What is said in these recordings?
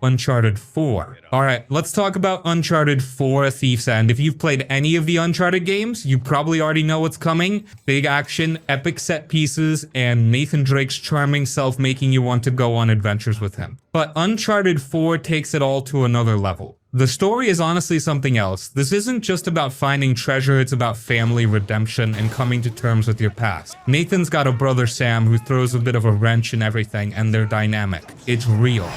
Uncharted 4. Alright, let's talk about Uncharted 4 Thief's End. If you've played any of the Uncharted games, you probably already know what's coming. Big action, epic set pieces, and Nathan Drake's charming self making you want to go on adventures with him. But Uncharted 4 takes it all to another level. The story is honestly something else. This isn't just about finding treasure, it's about family, redemption, and coming to terms with your past. Nathan's got a brother Sam who throws a bit of a wrench in everything, and they're dynamic. It's real.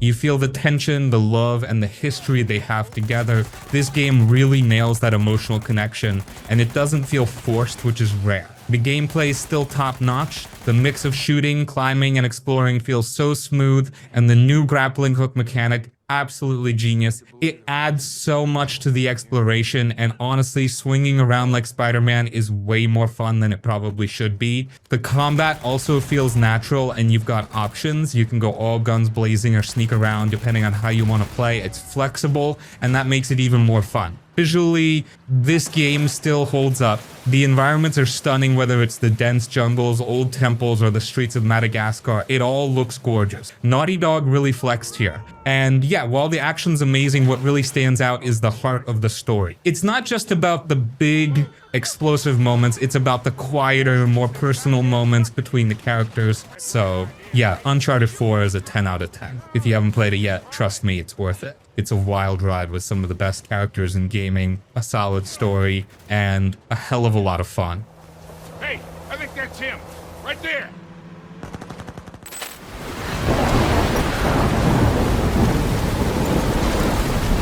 You feel the tension, the love, and the history they have together. This game really nails that emotional connection, and it doesn't feel forced, which is rare. The gameplay is still top-notch. The mix of shooting, climbing, and exploring feels so smooth, and the new grappling hook mechanic, absolutely genius. It adds so much to the exploration, and honestly, swinging around like Spider-Man is way more fun than it probably should be. The combat also feels natural, and you've got options. You can go all guns blazing or sneak around depending on how you want to play. It's flexible, and that makes it even more fun. Visually, this game still holds up. The environments are stunning, whether it's the dense jungles, old temples, or the streets of Madagascar. It all looks gorgeous. Naughty Dog really flexed here. And yeah, while the action's amazing, what really stands out is the heart of the story. It's not just about the big, explosive moments, it's about the quieter, more personal moments between the characters. So yeah, Uncharted 4 is a 10 out of 10. If you haven't played it yet, trust me, it's worth it. It's a wild ride with some of the best characters in gaming, a solid story, and a hell of a lot of fun. Hey, I think that's him. Right there.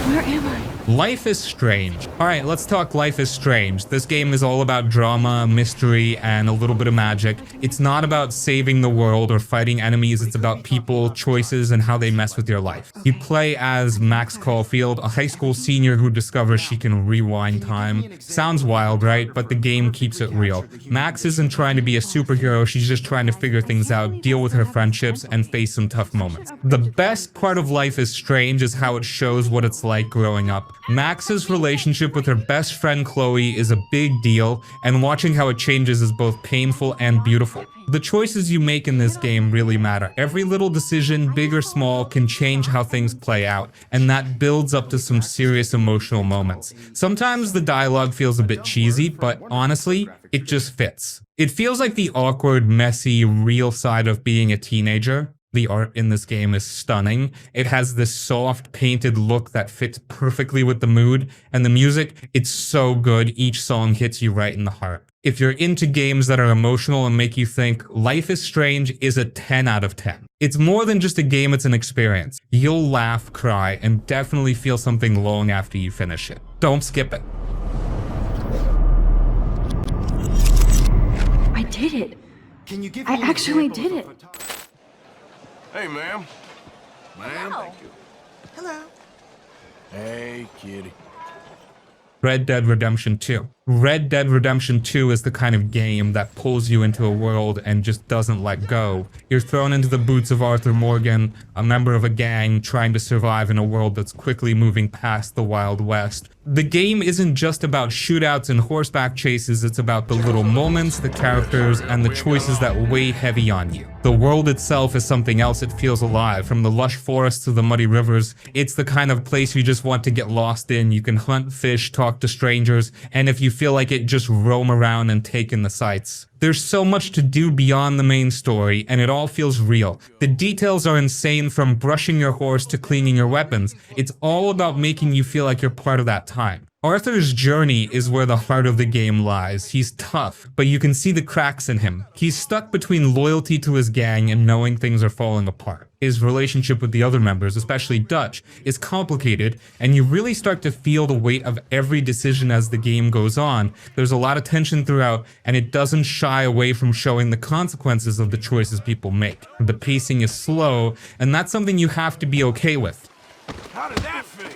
Where am I? Life is Strange. Alright, let's talk Life is Strange. This game is all about drama, mystery, and a little bit of magic. It's not about saving the world or fighting enemies, it's about people, choices, and how they mess with your life. You play as Max Caulfield, a high school senior who discovers she can rewind time. Sounds wild, right? But the game keeps it real. Max isn't trying to be a superhero, she's just trying to figure things out, deal with her friendships, and face some tough moments. The best part of Life is Strange is how it shows what it's like growing up. Max's relationship with her best friend Chloe is a big deal, and watching how it changes is both painful and beautiful. The choices you make in this game really matter. Every little decision, big or small, can change how things play out, and that builds up to some serious emotional moments. Sometimes the dialogue feels a bit cheesy, but honestly, it just fits. It feels like the awkward, messy, real side of being a teenager. The art in this game is stunning. It has this soft, painted look that fits perfectly with the mood, and the music, it's so good. Each song hits you right in the heart. If you're into games that are emotional and make you think, Life is Strange is a 10 out of 10. It's more than just a game, it's an experience. You'll laugh, cry, and definitely feel something long after you finish it. Don't skip it. I did it. Can you give I me an actually example did of it. Hey, ma'am. Thank you. Hello. Hey, kitty. Red Dead Redemption 2. Red Dead Redemption 2 is the kind of game that pulls you into a world and just doesn't let go. You're thrown into the boots of Arthur Morgan, a member of a gang trying to survive in a world that's quickly moving past the Wild West. The game isn't just about shootouts and horseback chases, it's about the little moments, the characters, and the choices that weigh heavy on you. The world itself is something else. It feels alive. From the lush forests to the muddy rivers, it's the kind of place you just want to get lost in. You can hunt, fish, talk to strangers, and if you feel like it, just roam around and take in the sights. There's so much to do beyond the main story, and it all feels real. The details are insane, from brushing your horse to cleaning your weapons. It's all about making you feel like you're part of that time. Arthur's journey is where the heart of the game lies. He's tough, but you can see the cracks in him. He's stuck between loyalty to his gang and knowing things are falling apart. His relationship with the other members, especially Dutch, is complicated, and you really start to feel the weight of every decision as the game goes on. There's a lot of tension throughout, and it doesn't shy away from showing the consequences of the choices people make. The pacing is slow, and that's something you have to be okay with. How did that feel?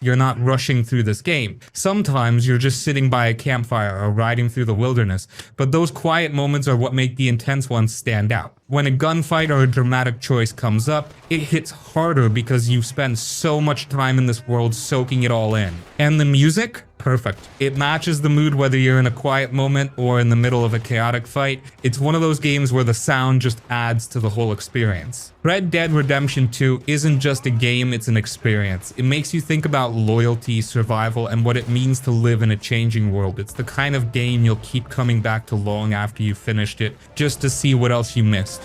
You're not rushing through this game. Sometimes you're just sitting by a campfire or riding through the wilderness, but those quiet moments are what make the intense ones stand out. When a gunfight or a dramatic choice comes up, it hits harder because you've spent so much time in this world soaking it all in. And the music? Perfect. It matches the mood whether you're in a quiet moment or in the middle of a chaotic fight. It's one of those games where the sound just adds to the whole experience. Red Dead Redemption 2 isn't just a game, it's an experience. It makes you think about loyalty, survival, and what it means to live in a changing world. It's the kind of game you'll keep coming back to long after you've finished it, just to see what else you missed.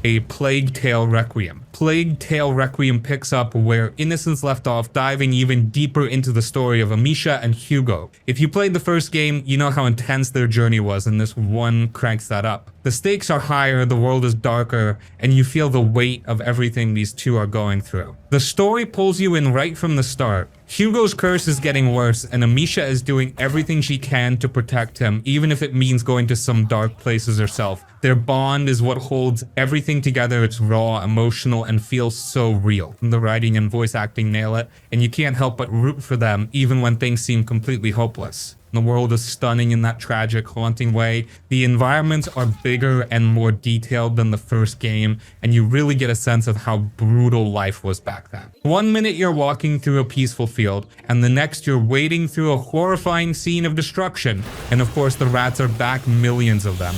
A Plague Tale Requiem. Plague Tale Requiem picks up where Innocence left off, diving even deeper into the story of Amisha and Hugo. If you played the first game, you know how intense their journey was, and this one cranks that up. The stakes are higher, the world is darker, and you feel the weight of everything these two are going through. The story pulls you in right from the start. Hugo's curse is getting worse, and Amisha is doing everything she can to protect him, even if it means going to some dark places herself. Their bond is what holds everything together. It's raw, emotional, and feels so real. The writing and voice acting nail it, and you can't help but root for them even when things seem completely hopeless. The world is stunning in that tragic, haunting way. The environments are bigger and more detailed than the first game, and you really get a sense of how brutal life was back then. One minute you're walking through a peaceful field, and the next you're wading through a horrifying scene of destruction. And of course the rats are back, millions of them.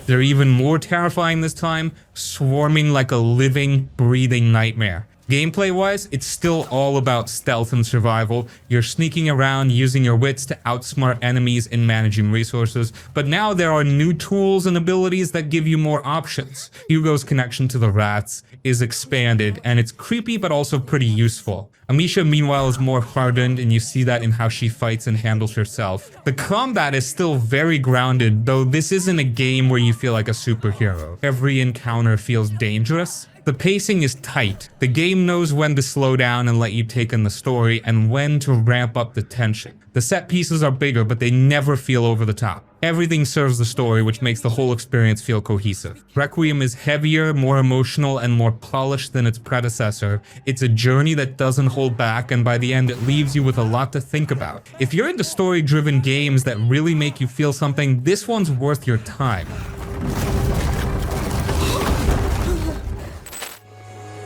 They're even more terrifying this time, swarming like a living, breathing nightmare. Gameplay-wise, it's still all about stealth and survival. You're sneaking around, using your wits to outsmart enemies and managing resources, but now there are new tools and abilities that give you more options. Hugo's connection to the rats is expanded, and it's creepy but also pretty useful. Amisha, meanwhile, is more hardened, and you see that in how she fights and handles herself. The combat is still very grounded, though this isn't a game where you feel like a superhero. Every encounter feels dangerous. The pacing is tight. The game knows when to slow down and let you take in the story, and when to ramp up the tension. The set pieces are bigger, but they never feel over the top. Everything serves the story, which makes the whole experience feel cohesive. Requiem is heavier, more emotional, and more polished than its predecessor. It's a journey that doesn't hold back, and by the end it leaves you with a lot to think about. If you're into story-driven games that really make you feel something, this one's worth your time.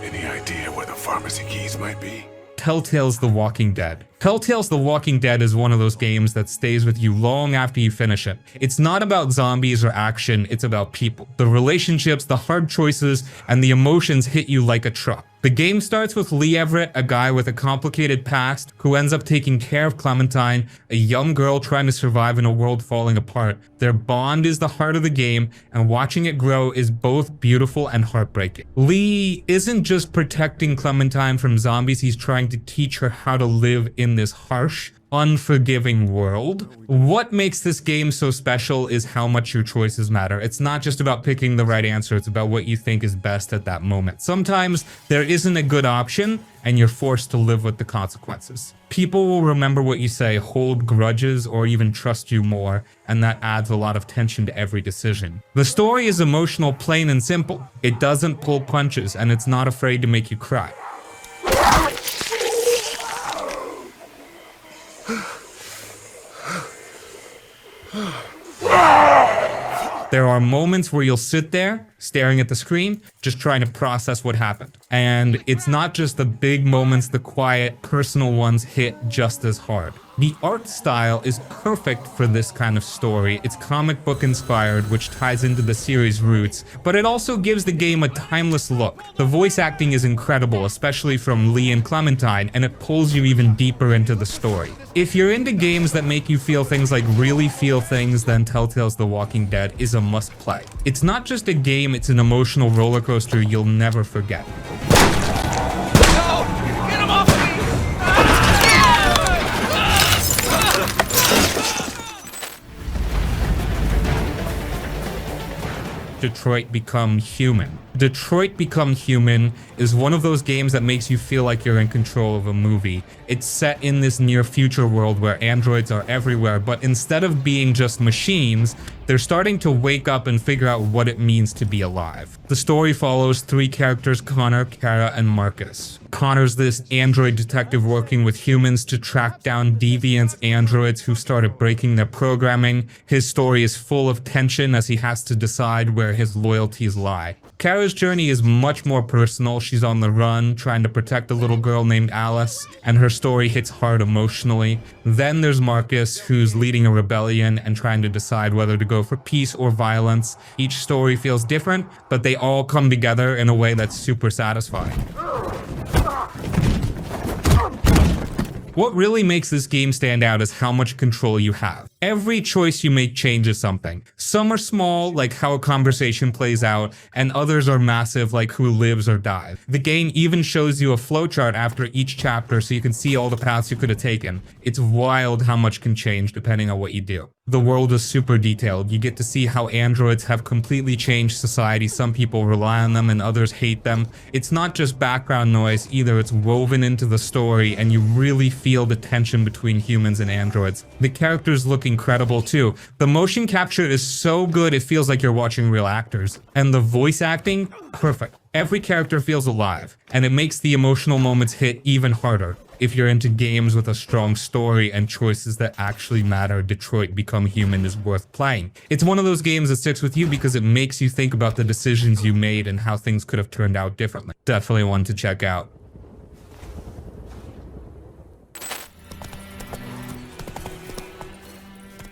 Any idea where the pharmacy keys might be? Telltale's The Walking Dead. Telltale's The Walking Dead is one of those games that stays with you long after you finish it. It's not about zombies or action, it's about people. The relationships, the hard choices, and the emotions hit you like a truck. The game starts with Lee Everett, a guy with a complicated past who ends up taking care of Clementine, a young girl trying to survive in a world falling apart. Their bond is the heart of the game, and watching it grow is both beautiful and heartbreaking. Lee isn't just protecting Clementine from zombies, he's trying to teach her how to live in this harsh, unforgiving world. What makes this game so special is how much your choices matter. It's not just about picking the right answer, it's about what you think is best at that moment. Sometimes there isn't a good option and you're forced to live with the consequences. People will remember what you say, hold grudges, or even trust you more, and that adds a lot of tension to every decision. The story is emotional, plain and simple. It doesn't pull punches, and it's not afraid to make you cry. There are moments where you'll sit there, staring at the screen, just trying to process what happened. And it's not just the big moments, the quiet, personal ones hit just as hard. The art style is perfect for this kind of story. It's comic book inspired, which ties into the series' roots, but it also gives the game a timeless look. The voice acting is incredible, especially from Lee and Clementine, and it pulls you even deeper into the story. If you're into games that make you feel things like really feel things, then Telltale's The Walking Dead is a must-play. It's not just a game, it's an emotional roller coaster you'll never forget. Detroit Become Human. Detroit Become Human is one of those games that makes you feel like you're in control of a movie. It's set in this near future world where androids are everywhere, but instead of being just machines, they're starting to wake up and figure out what it means to be alive. The story follows three characters, Connor, Kara, and Marcus. Connor's this android detective working with humans to track down deviant androids who started breaking their programming. His story is full of tension as he has to decide where his loyalties lie. Kara's journey is much more personal. She's on the run, trying to protect a little girl named Alice, and her story hits hard emotionally. Then there's Marcus, who's leading a rebellion and trying to decide whether to go for peace or violence. Each story feels different, but they all come together in a way that's super satisfying. What really makes this game stand out is how much control you have. Every choice you make changes something. Some are small, like how a conversation plays out, and others are massive, like who lives or dies. The game even shows you a flowchart after each chapter so you can see all the paths you could have taken. It's wild how much can change depending on what you do. The world is super detailed. You get to see how androids have completely changed society. Some people rely on them and others hate them. It's not just background noise either, it's woven into the story and you really feel the tension between humans and androids. The characters look incredible too. The motion capture is so good it feels like you're watching real actors. And the voice acting, perfect. Every character feels alive, and it makes the emotional moments hit even harder. If you're into games with a strong story and choices that actually matter, Detroit Become Human is worth playing. It's one of those games that sticks with you because it makes you think about the decisions you made and how things could have turned out differently. Definitely one to check out.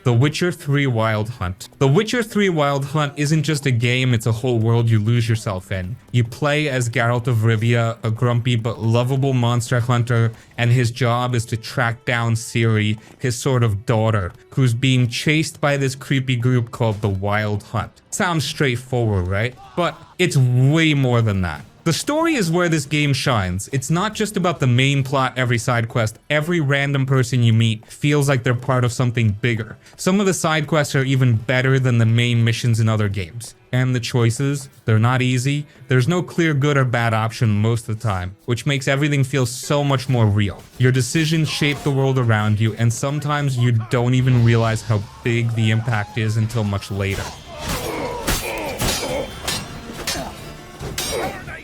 The Witcher 3 Wild Hunt. The Witcher 3 Wild Hunt isn't just a game, it's a whole world you lose yourself in. You play as Geralt of Rivia, a grumpy but lovable monster hunter, and his job is to track down Ciri, his sort of daughter, who's being chased by this creepy group called the Wild Hunt. Sounds straightforward, right? But it's way more than that. The story is where this game shines. It's not just about the main plot, every side quest. Every random person you meet feels like they're part of something bigger. Some of the side quests are even better than the main missions in other games. And the choices, they're not easy. There's no clear good or bad option most of the time, which makes everything feel so much more real. Your decisions shape the world around you, and sometimes you don't even realize how big the impact is until much later.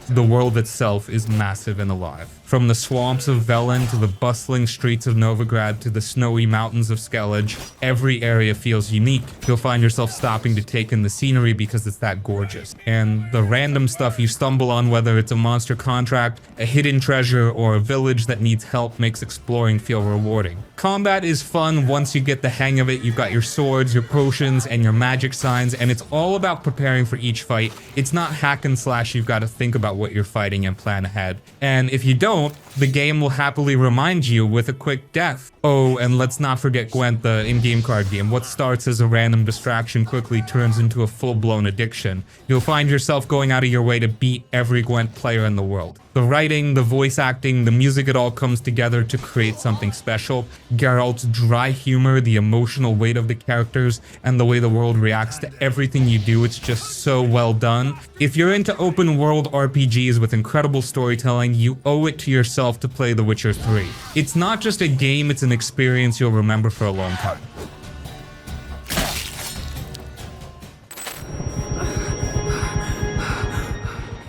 The world itself is massive and alive. From the swamps of Velen to the bustling streets of Novigrad to the snowy mountains of Skellige, every area feels unique. You'll find yourself stopping to take in the scenery because it's that gorgeous. And the random stuff you stumble on, whether it's a monster contract, a hidden treasure, or a village that needs help, makes exploring feel rewarding. Combat is fun once you get the hang of it. You've got your swords, your potions, and your magic signs, and it's all about preparing for each fight. It's not hack and slash. You've got to think about what you're fighting and plan ahead. And if you don't, the game will happily remind you with a quick death. Oh, and let's not forget Gwent, the in-game card game. What starts as a random distraction quickly turns into a full-blown addiction. You'll find yourself going out of your way to beat every Gwent player in the world. The writing, the voice acting, the music, it all comes together to create something special. Geralt's dry humor, the emotional weight of the characters, and the way the world reacts to everything you do, it's just so well done. If you're into open world RPGs with incredible storytelling, you owe it to yourself to play The Witcher 3. It's not just a game, it's an experience you'll remember for a long time.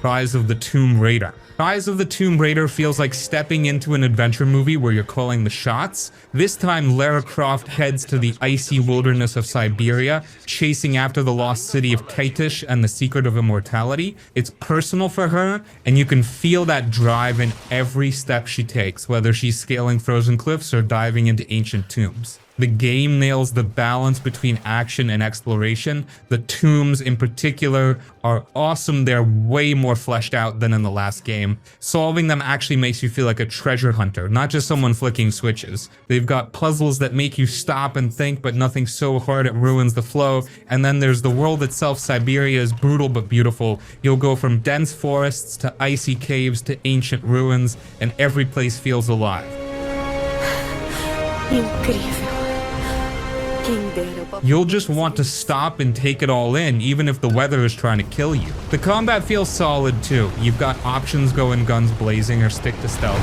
Rise of the Tomb Raider. Rise of the Tomb Raider feels like stepping into an adventure movie where you're calling the shots. This time, Lara Croft heads to the icy wilderness of Siberia, chasing after the lost city of Kaitish and the secret of immortality. It's personal for her, and you can feel that drive in every step she takes, whether she's scaling frozen cliffs or diving into ancient tombs. The game nails the balance between action and exploration. The tombs in particular are awesome. They're way more fleshed out than in the last game. Solving them actually makes you feel like a treasure hunter, not just someone flicking switches. They've got puzzles that make you stop and think, but nothing so hard it ruins the flow. And then there's the world itself. Siberia is brutal but beautiful. You'll go from dense forests to icy caves to ancient ruins, and every place feels alive. Incrível. You'll just want to stop and take it all in, even if the weather is trying to kill you. The combat feels solid too. You've got options going guns blazing or stick to stealth.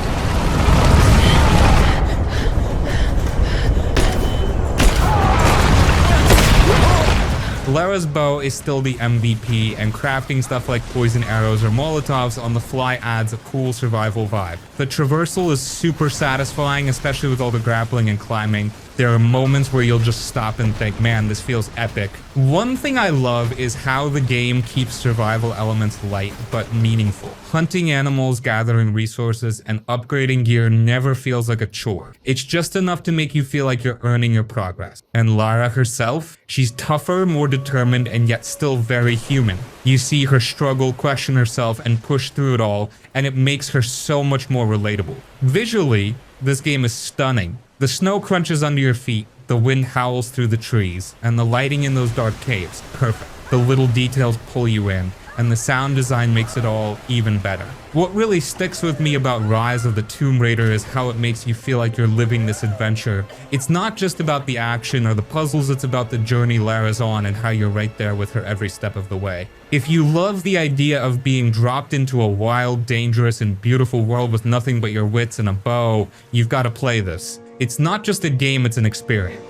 Lara's bow is still the MVP, and crafting stuff like poison arrows or molotovs on the fly adds a cool survival vibe. The traversal is super satisfying, especially with all the grappling and climbing. There are moments where you'll just stop and think, man, this feels epic. One thing I love is how the game keeps survival elements light but meaningful. Hunting animals, gathering resources, and upgrading gear never feels like a chore. It's just enough to make you feel like you're earning your progress. And Lara herself, she's tougher, more determined, and yet still very human. You see her struggle, question herself, and push through it all, and it makes her so much more relatable. Visually, this game is stunning. The snow crunches under your feet, the wind howls through the trees, and the lighting in those dark caves, perfect. The little details pull you in, and the sound design makes it all even better. What really sticks with me about Rise of the Tomb Raider is how it makes you feel like you're living this adventure. It's not just about the action or the puzzles, it's about the journey Lara's on and how you're right there with her every step of the way. If you love the idea of being dropped into a wild, dangerous, and beautiful world with nothing but your wits and a bow, you've got to play this. It's not just a game, it's an experience.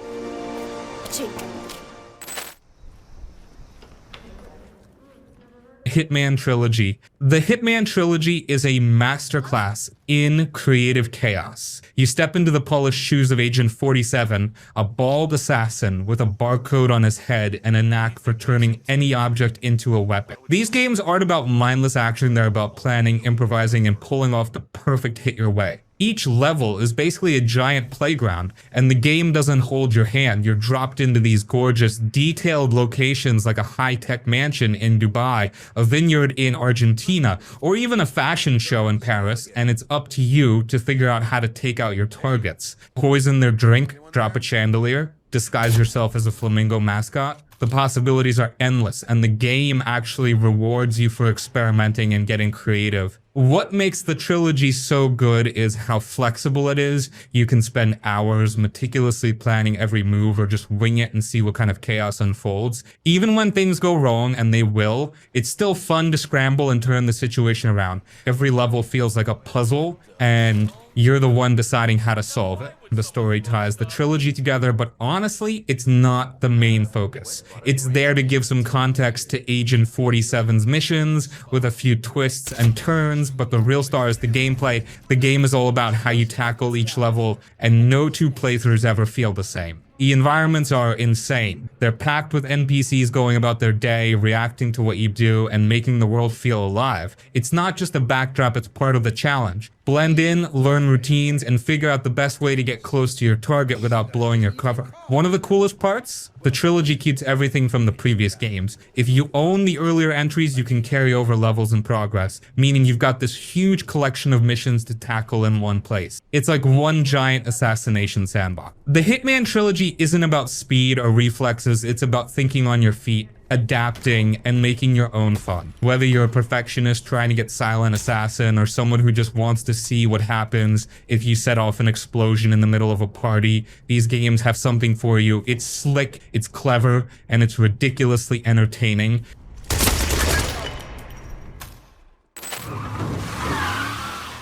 Hitman Trilogy. The Hitman Trilogy is a masterclass in creative chaos. You step into the polished shoes of Agent 47, a bald assassin with a barcode on his head and a knack for turning any object into a weapon. These games aren't about mindless action, they're about planning, improvising, and pulling off the perfect hit your way. Each level is basically a giant playground, and the game doesn't hold your hand. You're dropped into these gorgeous, detailed locations like a high-tech mansion in Dubai, a vineyard in Argentina, or even a fashion show in Paris, and it's up to you to figure out how to take out your targets. Poison their drink, drop a chandelier, disguise yourself as a flamingo mascot. The possibilities are endless, and the game actually rewards you for experimenting and getting creative. What makes the trilogy so good is how flexible it is. You can spend hours meticulously planning every move or just wing it and see what kind of chaos unfolds. Even when things go wrong, and they will, it's still fun to scramble and turn the situation around. Every level feels like a puzzle, and you're the one deciding how to solve it. The story ties the trilogy together, but honestly, it's not the main focus. It's there to give some context to Agent 47's missions, with a few twists and turns, but the real star is the gameplay. The game is all about how you tackle each level, and no two playthroughs ever feel the same. The environments are insane. They're packed with NPCs going about their day, reacting to what you do, and making the world feel alive. It's not just a backdrop, it's part of the challenge. Blend in, learn routines, and figure out the best way to get close to your target without blowing your cover. One of the coolest parts? The trilogy keeps everything from the previous games. If you own the earlier entries, you can carry over levels in progress, meaning you've got this huge collection of missions to tackle in one place. It's like one giant assassination sandbox. The Hitman Trilogy isn't about speed or reflexes, it's about thinking on your feet, adapting, and making your own fun. Whether you're a perfectionist trying to get Silent Assassin or someone who just wants to see what happens if you set off an explosion in the middle of a party, these games have something for you. It's slick, it's clever, and it's ridiculously entertaining.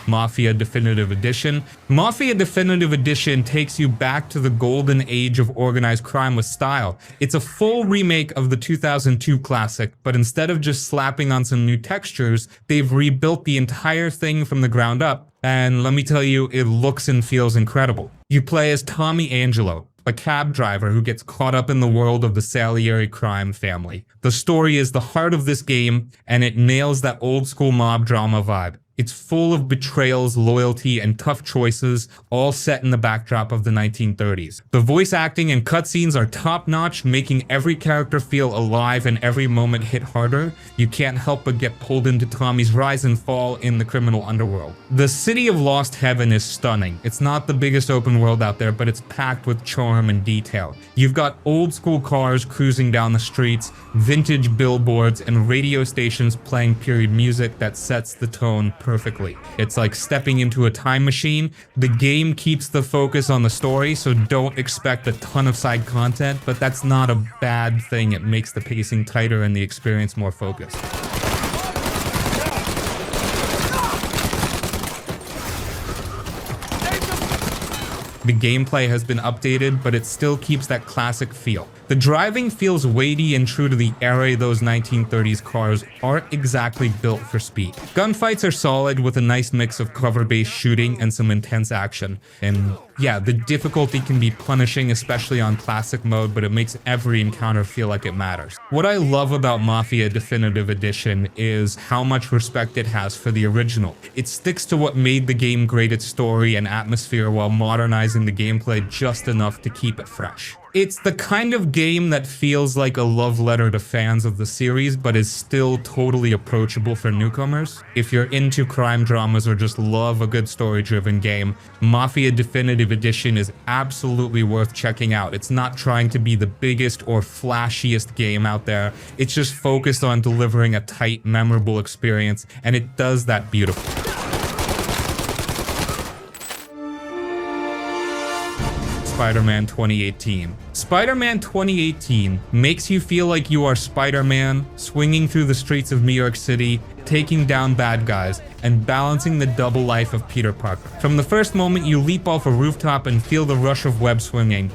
Mafia Definitive Edition. Mafia Definitive Edition takes you back to the golden age of organized crime with style. It's a full remake of the 2002 classic, but instead of just slapping on some new textures, they've rebuilt the entire thing from the ground up. And let me tell you, it looks and feels incredible. You play as Tommy Angelo, a cab driver who gets caught up in the world of the Salieri crime family. The story is the heart of this game, and it nails that old school mob drama vibe. It's full of betrayals, loyalty, and tough choices, all set in the backdrop of the 1930s. The voice acting and cutscenes are top-notch, making every character feel alive and every moment hit harder. You can't help but get pulled into Tommy's rise and fall in the criminal underworld. The City of Lost Heaven is stunning. It's not the biggest open world out there, but it's packed with charm and detail. You've got old-school cars cruising down the streets, vintage billboards, and radio stations playing period music that sets the tone perfectly. perfectly. It's like stepping into a time machine. The game keeps the focus on the story, so don't expect a ton of side content, but that's not a bad thing. It makes the pacing tighter and the experience more focused. The gameplay has been updated, but it still keeps that classic feel. The driving feels weighty and true to the era. Those 1930s cars aren't exactly built for speed. Gunfights are solid with a nice mix of cover-based shooting and some intense action. And yeah, the difficulty can be punishing, especially on classic mode, but it makes every encounter feel like it matters. What I love about Mafia Definitive Edition is how much respect it has for the original. It sticks to what made the game great, its story and atmosphere, while modernizing the gameplay just enough to keep it fresh. It's the kind of game that feels like a love letter to fans of the series, but is still totally approachable for newcomers. If you're into crime dramas or just love a good story-driven game, Mafia Definitive Edition is absolutely worth checking out. It's not trying to be the biggest or flashiest game out there. It's just focused on delivering a tight, memorable experience, and it does that beautifully. Spider-Man 2018. Spider-Man 2018 makes you feel like you are Spider-Man, swinging through the streets of New York City, taking down bad guys, and balancing the double life of Peter Parker. From the first moment you leap off a rooftop and feel the rush of web swinging,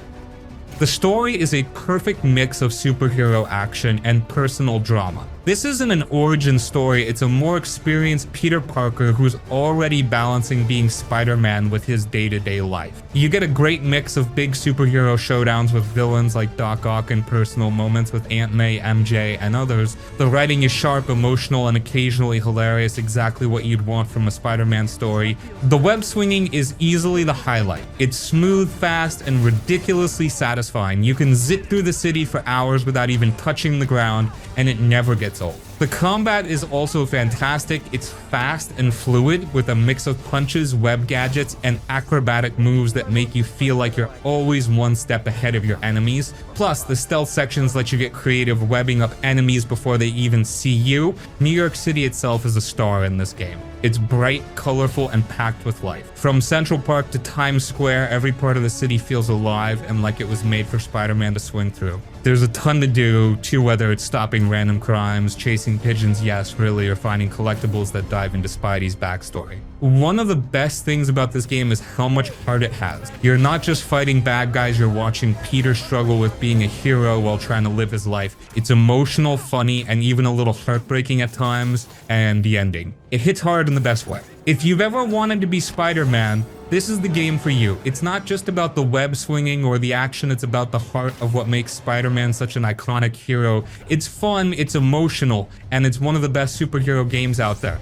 the story is a perfect mix of superhero action and personal drama. This isn't an origin story, it's a more experienced Peter Parker who's already balancing being Spider-Man with his day-to-day life. You get a great mix of big superhero showdowns with villains like Doc Ock and personal moments with Aunt May, MJ, and others. The writing is sharp, emotional, and occasionally hilarious, exactly what you'd want from a Spider-Man story. The web swinging is easily the highlight. It's smooth, fast, and ridiculously satisfying. You can zip through the city for hours without even touching the ground, and it never gets old. The combat is also fantastic. It's fast and fluid with a mix of punches, web gadgets, and acrobatic moves that make you feel like you're always one step ahead of your enemies. Plus, the stealth sections let you get creative, webbing up enemies before they even see you. New York City itself is a star in this game. It's bright, colorful, and packed with life. From Central Park to Times Square, every part of the city feels alive and like it was made for Spider-Man to swing through. There's a ton to do, too, whether it's stopping random crimes, chasing pigeons, yes, really, or finding collectibles that dive into Spidey's backstory. One of the best things about this game is how much heart it has. You're not just fighting bad guys, you're watching Peter struggle with being a hero while trying to live his life. It's emotional, funny, and even a little heartbreaking at times, and the ending. It hits hard in the best way. If you've ever wanted to be Spider-Man, this is the game for you. It's not just about the web swinging or the action, it's about the heart of what makes Spider-Man such an iconic hero. It's fun, it's emotional, and it's one of the best superhero games out there.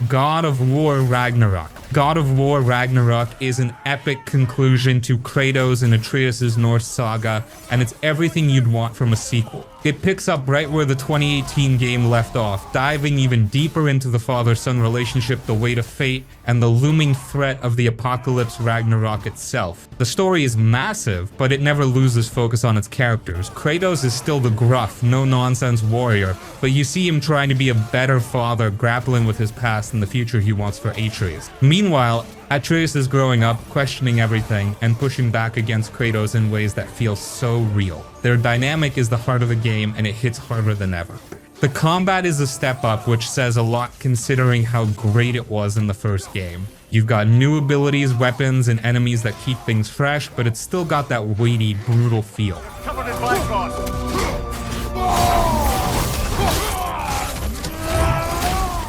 God of War Ragnarok. God of War Ragnarok is an epic conclusion to Kratos and Atreus' Norse saga, and it's everything you'd want from a sequel. It picks up right where the 2018 game left off, diving even deeper into the father-son relationship, the weight of fate, and the looming threat of the apocalypse Ragnarok itself. The story is massive, but it never loses focus on its characters. Kratos is still the gruff, no-nonsense warrior, but you see him trying to be a better father, grappling with his past and the future he wants for Atreus. Meanwhile, Atreus is growing up, questioning everything, and pushing back against Kratos in ways that feel so real. Their dynamic is the heart of the game, and it hits harder than ever. The combat is a step up, which says a lot considering how great it was in the first game. You've got new abilities, weapons, and enemies that keep things fresh, but it's still got that weighty, brutal feel. Covered in Bifrost.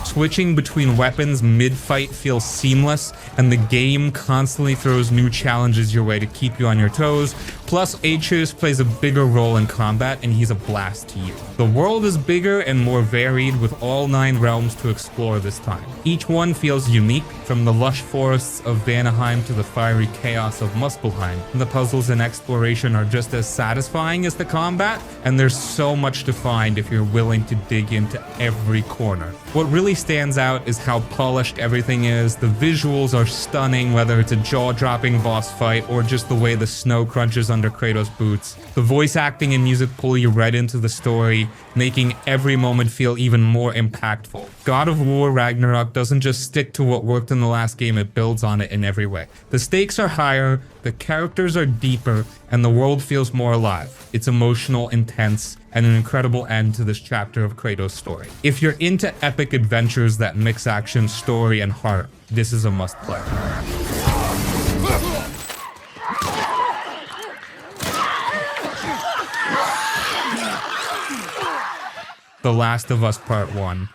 Switching between weapons mid-fight feels seamless, and the game constantly throws new challenges your way to keep you on your toes. Plus, Atreus plays a bigger role in combat, and he's a blast to you. The world is bigger and more varied, with all 9 realms to explore this time. Each one feels unique, from the lush forests of Vanaheim to the fiery chaos of Muspelheim. The puzzles and exploration are just as satisfying as the combat, and there's so much to find if you're willing to dig into every corner. What really stands out is how polished everything is. The visuals are stunning, whether it's a jaw-dropping boss fight or just the way the snow crunches on under Kratos' boots. The voice acting and music pull you right into the story, making every moment feel even more impactful. God of War Ragnarok doesn't just stick to what worked in the last game, it builds on it in every way. The stakes are higher, the characters are deeper, and the world feels more alive. It's emotional, intense, and an incredible end to this chapter of Kratos' story. If you're into epic adventures that mix action, story, and heart, this is a must-play. The Last of Us Part 1.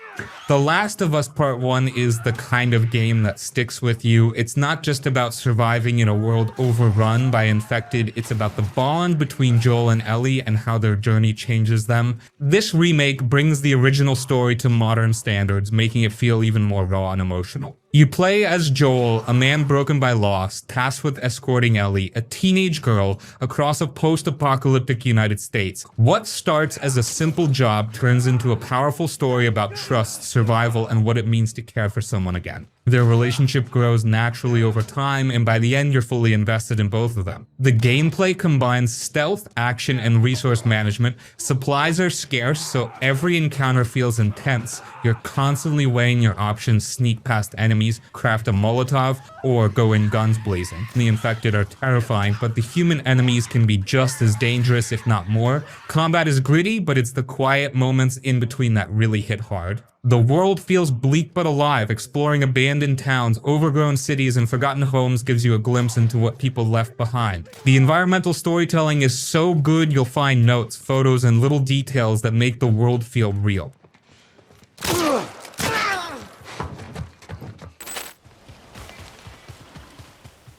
The Last of Us Part 1 is the kind of game that sticks with you. It's not just about surviving in a world overrun by infected, it's about the bond between Joel and Ellie and how their journey changes them. This remake brings the original story to modern standards, making it feel even more raw and emotional. You play as Joel, a man broken by loss, tasked with escorting Ellie, a teenage girl, across a post-apocalyptic United States. What starts as a simple job turns into a powerful story about trust, survival, and what it means to care for someone again. Their relationship grows naturally over time, and by the end, you're fully invested in both of them. The gameplay combines stealth, action, and resource management. Supplies are scarce, so every encounter feels intense. You're constantly weighing your options, sneak past enemies, craft a Molotov, or go in guns blazing. The infected are terrifying, but the human enemies can be just as dangerous, if not more. Combat is gritty, but it's the quiet moments in between that really hit hard. The world feels bleak but alive. Exploring abandoned towns, overgrown cities, and forgotten homes gives you a glimpse into what people left behind. The environmental storytelling is so good you'll find notes, photos, and little details that make the world feel real.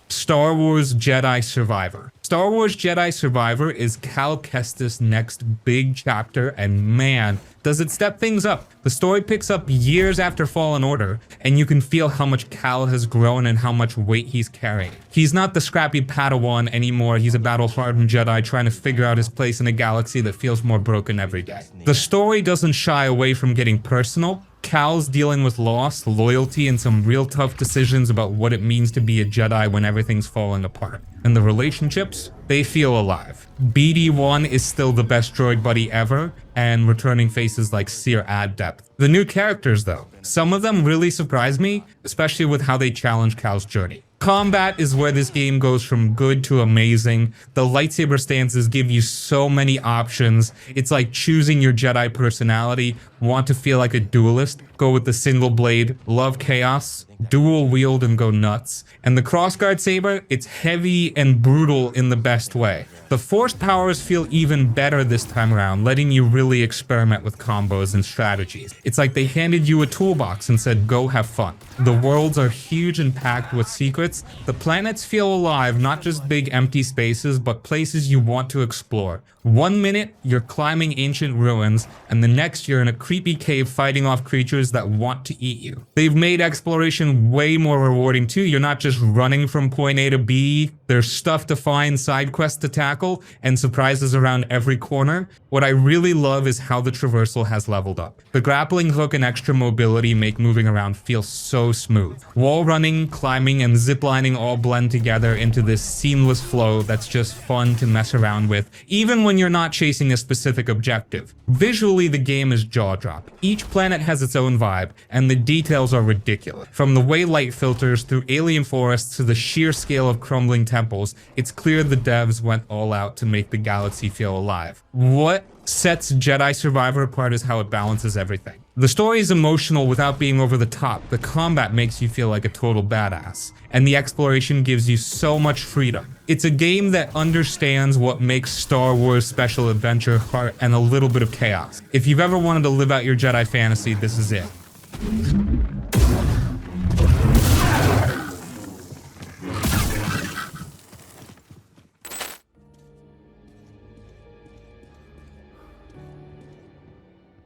Star Wars Jedi Survivor. Star Wars Jedi Survivor is Cal Kestis' next big chapter, and man, does it step things up. The story picks up years after Fallen Order, and you can feel how much Cal has grown and how much weight he's carrying. He's not the scrappy Padawan anymore, he's a battle-hardened Jedi trying to figure out his place in a galaxy that feels more broken every day. The story doesn't shy away from getting personal. Cal's dealing with loss, loyalty, and some real tough decisions about what it means to be a Jedi when everything's falling apart. And the relationships, they feel alive. BD-1 is still the best droid buddy ever, and returning faces like Seer add depth. The new characters though, some of them really surprised me, especially with how they challenge Cal's journey. Combat is where this game goes from good to amazing. The lightsaber stances give you so many options. It's like choosing your Jedi personality. Want to feel like a duelist? Go with the single blade. Love chaos? Dual wield and go nuts. And the crossguard saber, it's heavy and brutal in the best way. The force powers feel even better this time around, letting you really experiment with combos and strategies. It's like they handed you a toolbox and said, go have fun. The worlds are huge and packed with secrets. The planets feel alive, not just big empty spaces, but places you want to explore. 1 minute, you're climbing ancient ruins, and the next you're in a creepy cave fighting off creatures that want to eat you. They've made exploration way more rewarding too. You're not just running from point A to B. There's stuff to find, side quests to tackle, and surprises around every corner. What I really love is how the traversal has leveled up. The grappling hook and extra mobility make moving around feel so smooth. Wall running, climbing, and ziplining all blend together into this seamless flow that's just fun to mess around with, even when you're not chasing a specific objective. Visually, the game is jaw-drop. Each planet has its own vibe, and the details are ridiculous. From the way light filters through alien forests to the sheer scale of crumbling temples, it's clear the devs went all out to make the galaxy feel alive. What sets Jedi Survivor apart is how it balances everything. The story is emotional without being over the top, the combat makes you feel like a total badass, and the exploration gives you so much freedom. It's a game that understands what makes Star Wars special adventure, heart, and a little bit of chaos. If you've ever wanted to live out your Jedi fantasy, this is it.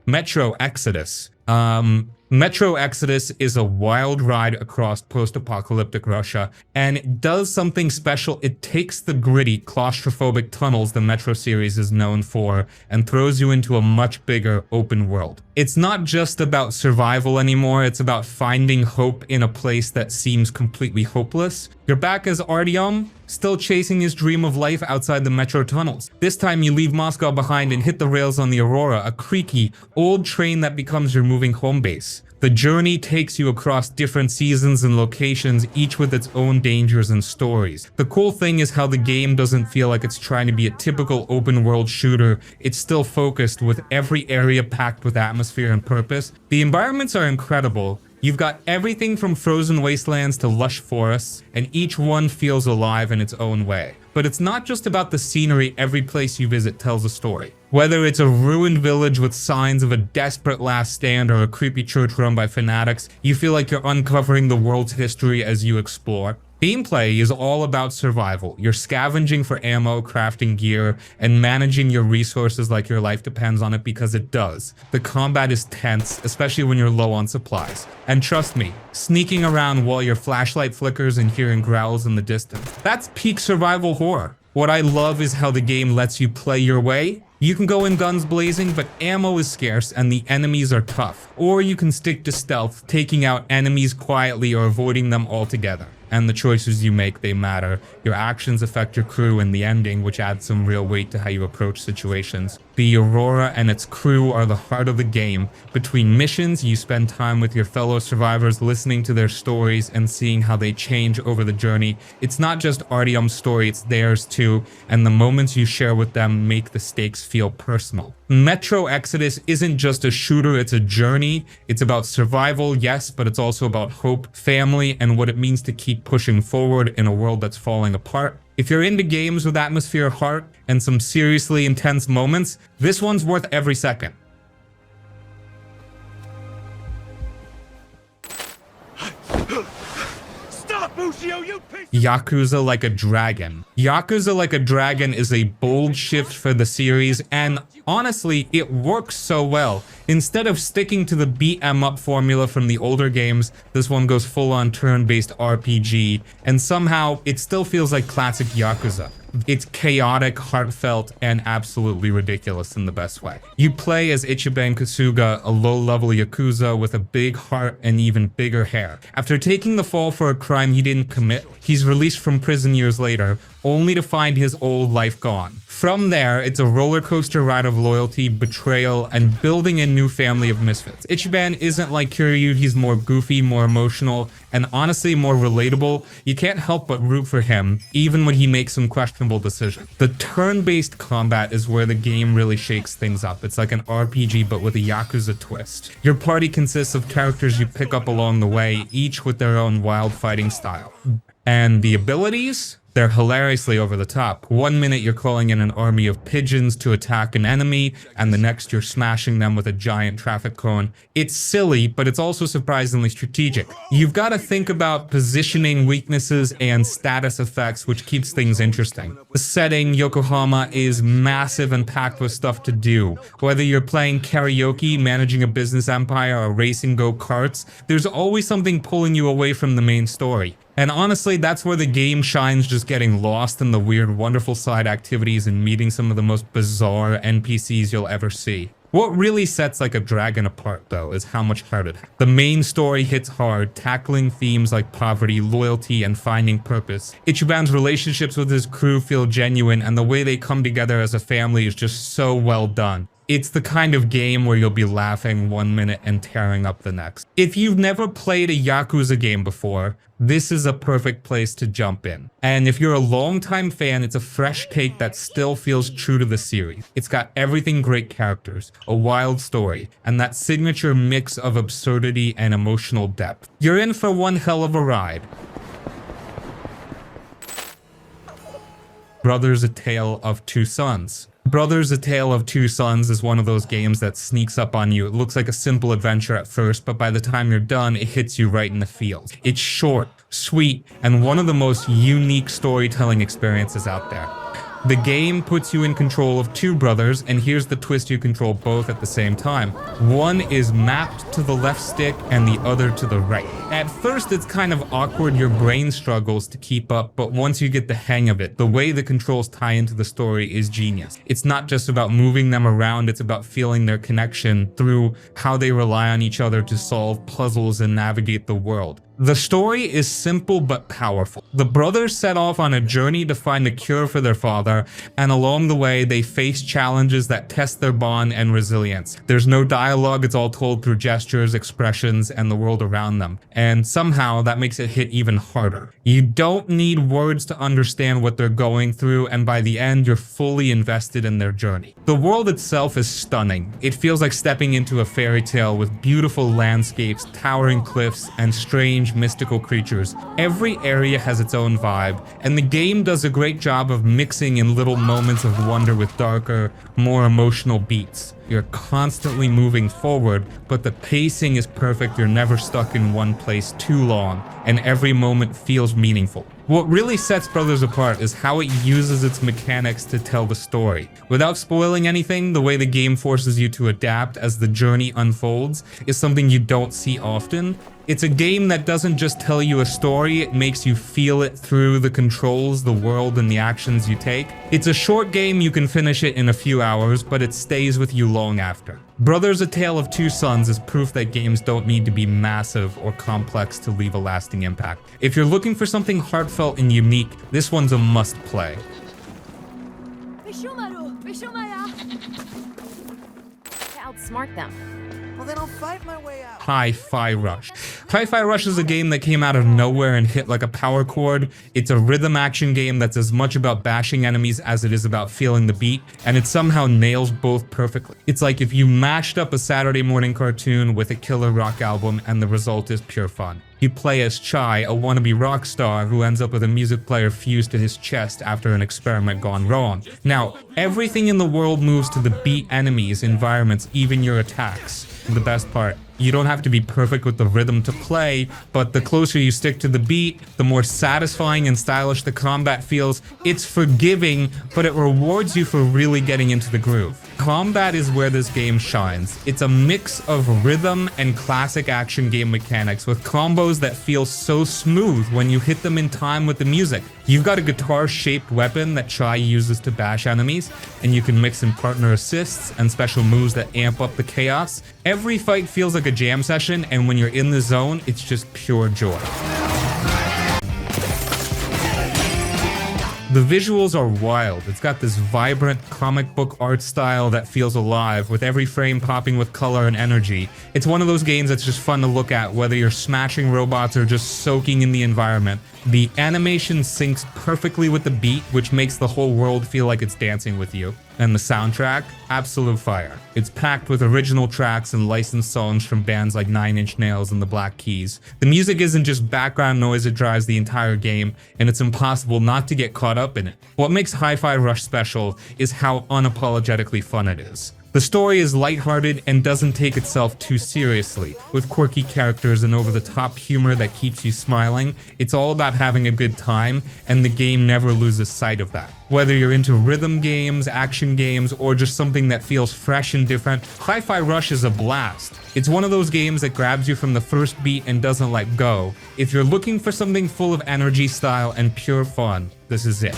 Metro Exodus. Metro Exodus is a wild ride across post-apocalyptic Russia, and it does something special. It takes the gritty, claustrophobic tunnels the Metro series is known for and throws you into a much bigger open world. It's not just about survival anymore, it's about finding hope in a place that seems completely hopeless. You're back as Artyom, still chasing his dream of life outside the metro tunnels. This time you leave Moscow behind and hit the rails on the Aurora, a creaky, old train that becomes your moving home base. The journey takes you across different seasons and locations, each with its own dangers and stories. The cool thing is how the game doesn't feel like it's trying to be a typical open world shooter. It's still focused, with every area packed with atmosphere and purpose. The environments are incredible. You've got everything from frozen wastelands to lush forests, and each one feels alive in its own way. But it's not just about the scenery, every place you visit tells a story. Whether it's a ruined village with signs of a desperate last stand or a creepy church run by fanatics, you feel like you're uncovering the world's history as you explore. Gameplay is all about survival. You're scavenging for ammo, crafting gear, and managing your resources like your life depends on it, because it does. The combat is tense, especially when you're low on supplies. And trust me, sneaking around while your flashlight flickers and hearing growls in the distance, that's peak survival horror. What I love is how the game lets you play your way. You can go in guns blazing, but ammo is scarce and the enemies are tough. Or you can stick to stealth, taking out enemies quietly or avoiding them altogether. And the choices you make, they matter. Your actions affect your crew and the ending, which adds some real weight to how you approach situations. The Aurora and its crew are the heart of the game. Between missions, you spend time with your fellow survivors, listening to their stories and seeing how they change over the journey. It's not just Artyom's story, it's theirs too, and the moments you share with them make the stakes feel personal. Metro Exodus isn't just a shooter, it's a journey. It's about survival, yes, but it's also about hope, family, and what it means to keep pushing forward in a world that's falling apart. If you're into games with atmosphere, heart, and some seriously intense moments, this one's worth every second. Yakuza Like a Dragon. Yakuza Like a Dragon is a bold shift for the series, and honestly, it works so well. Instead of sticking to the beat 'em up formula from the older games, this one goes full on turn-based RPG, and somehow it still feels like classic Yakuza. It's chaotic, heartfelt, and absolutely ridiculous in the best way. You play as Ichiban Kasuga, a low-level Yakuza with a big heart and even bigger hair. After taking the fall for a crime he didn't commit, he's released from prison years later, only to find his old life gone. From there, it's a roller coaster ride of loyalty, betrayal, and building a new family of misfits. Ichiban isn't like Kiryu, he's more goofy, more emotional, and honestly more relatable. You can't help but root for him, even when he makes some questionable decisions. The turn-based combat is where the game really shakes things up. It's like an RPG but with a Yakuza twist. Your party consists of characters you pick up along the way, each with their own wild fighting style. And the abilities? They're hilariously over the top. One minute you're calling in an army of pigeons to attack an enemy, and the next you're smashing them with a giant traffic cone. It's silly, but it's also surprisingly strategic. You've got to think about positioning, weaknesses, and status effects, which keeps things interesting. The setting, Yokohama, is massive and packed with stuff to do. Whether you're playing karaoke, managing a business empire, or racing go-karts, there's always something pulling you away from the main story. And honestly, that's where the game shines, just getting lost in the weird, wonderful side activities and meeting some of the most bizarre NPCs you'll ever see. What really sets Like a Dragon apart, though, is how much heart it has. The main story hits hard, tackling themes like poverty, loyalty, and finding purpose. Ichiban's relationships with his crew feel genuine, and the way they come together as a family is just so well done. It's the kind of game where you'll be laughing one minute and tearing up the next. If you've never played a Yakuza game before, this is a perfect place to jump in. And if you're a longtime fan, it's a fresh take that still feels true to the series. It's got everything: great characters, a wild story, and that signature mix of absurdity and emotional depth. You're in for one hell of a ride. Brothers: A Tale of Two Sons. Brothers: A Tale of Two Sons is one of those games that sneaks up on you. It looks like a simple adventure at first, but by the time you're done, it hits you right in the feels. It's short, sweet, and one of the most unique storytelling experiences out there. The game puts you in control of two brothers, and here's the twist: you control both at the same time. One is mapped to the left stick and the other to the right. At first it's kind of awkward, your brain struggles to keep up, but once you get the hang of it, the way the controls tie into the story is genius. It's not just about moving them around, it's about feeling their connection through how they rely on each other to solve puzzles and navigate the world. The story is simple but powerful. The brothers set off on a journey to find a cure for their father, and along the way they face challenges that test their bond and resilience. There's no dialogue, it's all told through gestures, expressions, and the world around them. And somehow that makes it hit even harder. You don't need words to understand what they're going through, and by the end you're fully invested in their journey. The world itself is stunning. It feels like stepping into a fairy tale with beautiful landscapes, towering cliffs, and strange mystical creatures. Every area has its own vibe, and the game does a great job of mixing in little moments of wonder with darker, more emotional beats. You're constantly moving forward, but the pacing is perfect. You're never stuck in one place too long, and every moment feels meaningful. What really sets Brothers apart is how it uses its mechanics to tell the story. Without spoiling anything, the way the game forces you to adapt as the journey unfolds is something you don't see often. It's a game that doesn't just tell you a story, it makes you feel it through the controls, the world, and the actions you take. It's a short game, you can finish it in a few hours, but it stays with you long after. Brothers: A Tale of Two Sons is proof that games don't need to be massive or complex to leave a lasting impact. If you're looking for something heartfelt and unique, this one's a must-play. Outsmart them. Well, then I'll fight my way out. Hi-Fi Rush. Hi-Fi Rush is a game that came out of nowhere and hit like a power chord. It's a rhythm action game that's as much about bashing enemies as it is about feeling the beat, and it somehow nails both perfectly. It's like if you mashed up a Saturday morning cartoon with a killer rock album, and the result is pure fun. You play as Chai, a wannabe rock star who ends up with a music player fused to his chest after an experiment gone wrong. Now, everything in the world moves to the beat: enemies, environments, even your attacks. The best part, you don't have to be perfect with the rhythm to play, but the closer you stick to the beat, the more satisfying and stylish the combat feels. It's forgiving, but it rewards you for really getting into the groove. Combat is where this game shines. It's a mix of rhythm and classic action game mechanics with combos that feel so smooth when you hit them in time with the music. You've got a guitar-shaped weapon that Chai uses to bash enemies, and you can mix in partner assists and special moves that amp up the chaos. Every fight feels like a jam session, and when you're in the zone, it's just pure joy. The visuals are wild. It's got this vibrant comic book art style that feels alive, with every frame popping with color and energy. It's one of those games that's just fun to look at, whether you're smashing robots or just soaking in the environment. The animation syncs perfectly with the beat, which makes the whole world feel like it's dancing with you. And the soundtrack? Absolute fire. It's packed with original tracks and licensed songs from bands like Nine Inch Nails and the Black Keys. The music isn't just background noise, it drives the entire game, and it's impossible not to get caught up in it. What makes Hi-Fi Rush special is how unapologetically fun it is. The story is lighthearted and doesn't take itself too seriously, with quirky characters and over-the-top humor that keeps you smiling. It's all about having a good time, and the game never loses sight of that. Whether you're into rhythm games, action games, or just something that feels fresh and different, Hi-Fi Rush is a blast. It's one of those games that grabs you from the first beat and doesn't let go. If you're looking for something full of energy, style, and pure fun, this is it.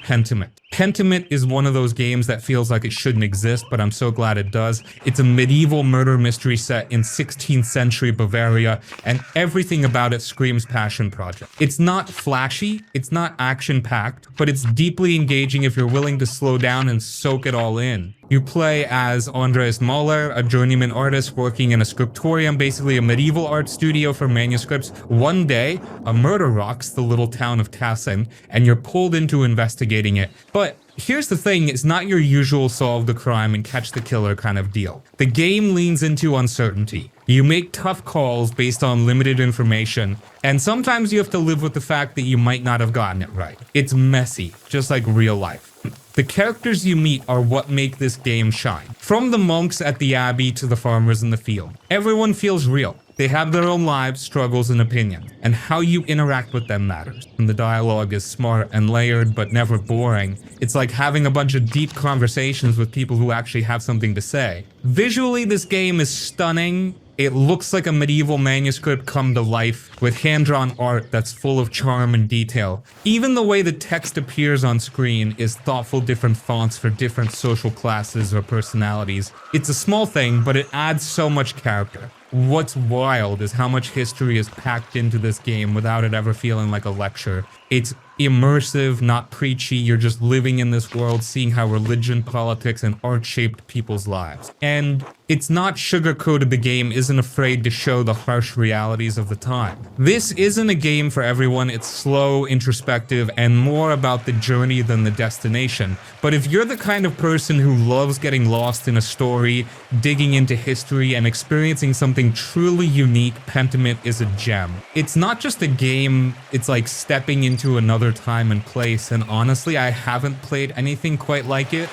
Pentiment. Pentiment is one of those games that feels like it shouldn't exist, but I'm so glad it does. It's a medieval murder mystery set in 16th century Bavaria, and everything about it screams passion project. It's not flashy, it's not action-packed, but it's deeply engaging if you're willing to slow down and soak it all in. You play as Andreas Mahler, a journeyman artist working in a scriptorium, basically a medieval art studio for manuscripts. One day, a murder rocks the little town of Tassen, and you're pulled into investigating it. But here's the thing, it's not your usual solve the crime and catch the killer kind of deal. The game leans into uncertainty. You make tough calls based on limited information, and sometimes you have to live with the fact that you might not have gotten it right. It's messy, just like real life. The characters you meet are what make this game shine. From the monks at the abbey to the farmers in the field, everyone feels real. They have their own lives, struggles, and opinions, and how you interact with them matters. And the dialogue is smart and layered, but never boring. It's like having a bunch of deep conversations with people who actually have something to say. Visually, this game is stunning. It looks like a medieval manuscript come to life with hand-drawn art that's full of charm and detail. Even the way the text appears on screen is thoughtful, different fonts for different social classes or personalities. It's a small thing, but it adds so much character. What's wild is how much history is packed into this game without it ever feeling like a lecture. It's immersive, not preachy. You're just living in this world, seeing how religion, politics, and art shaped people's lives. And it's not sugar-coated. The game isn't afraid to show the harsh realities of the time. This isn't a game for everyone. It's slow, introspective, and more about the journey than the destination. But if you're the kind of person who loves getting lost in a story, digging into history, and experiencing something truly unique, Pentiment is a gem. It's not just a game, it's like stepping into another time and place, and honestly, I haven't played anything quite like it.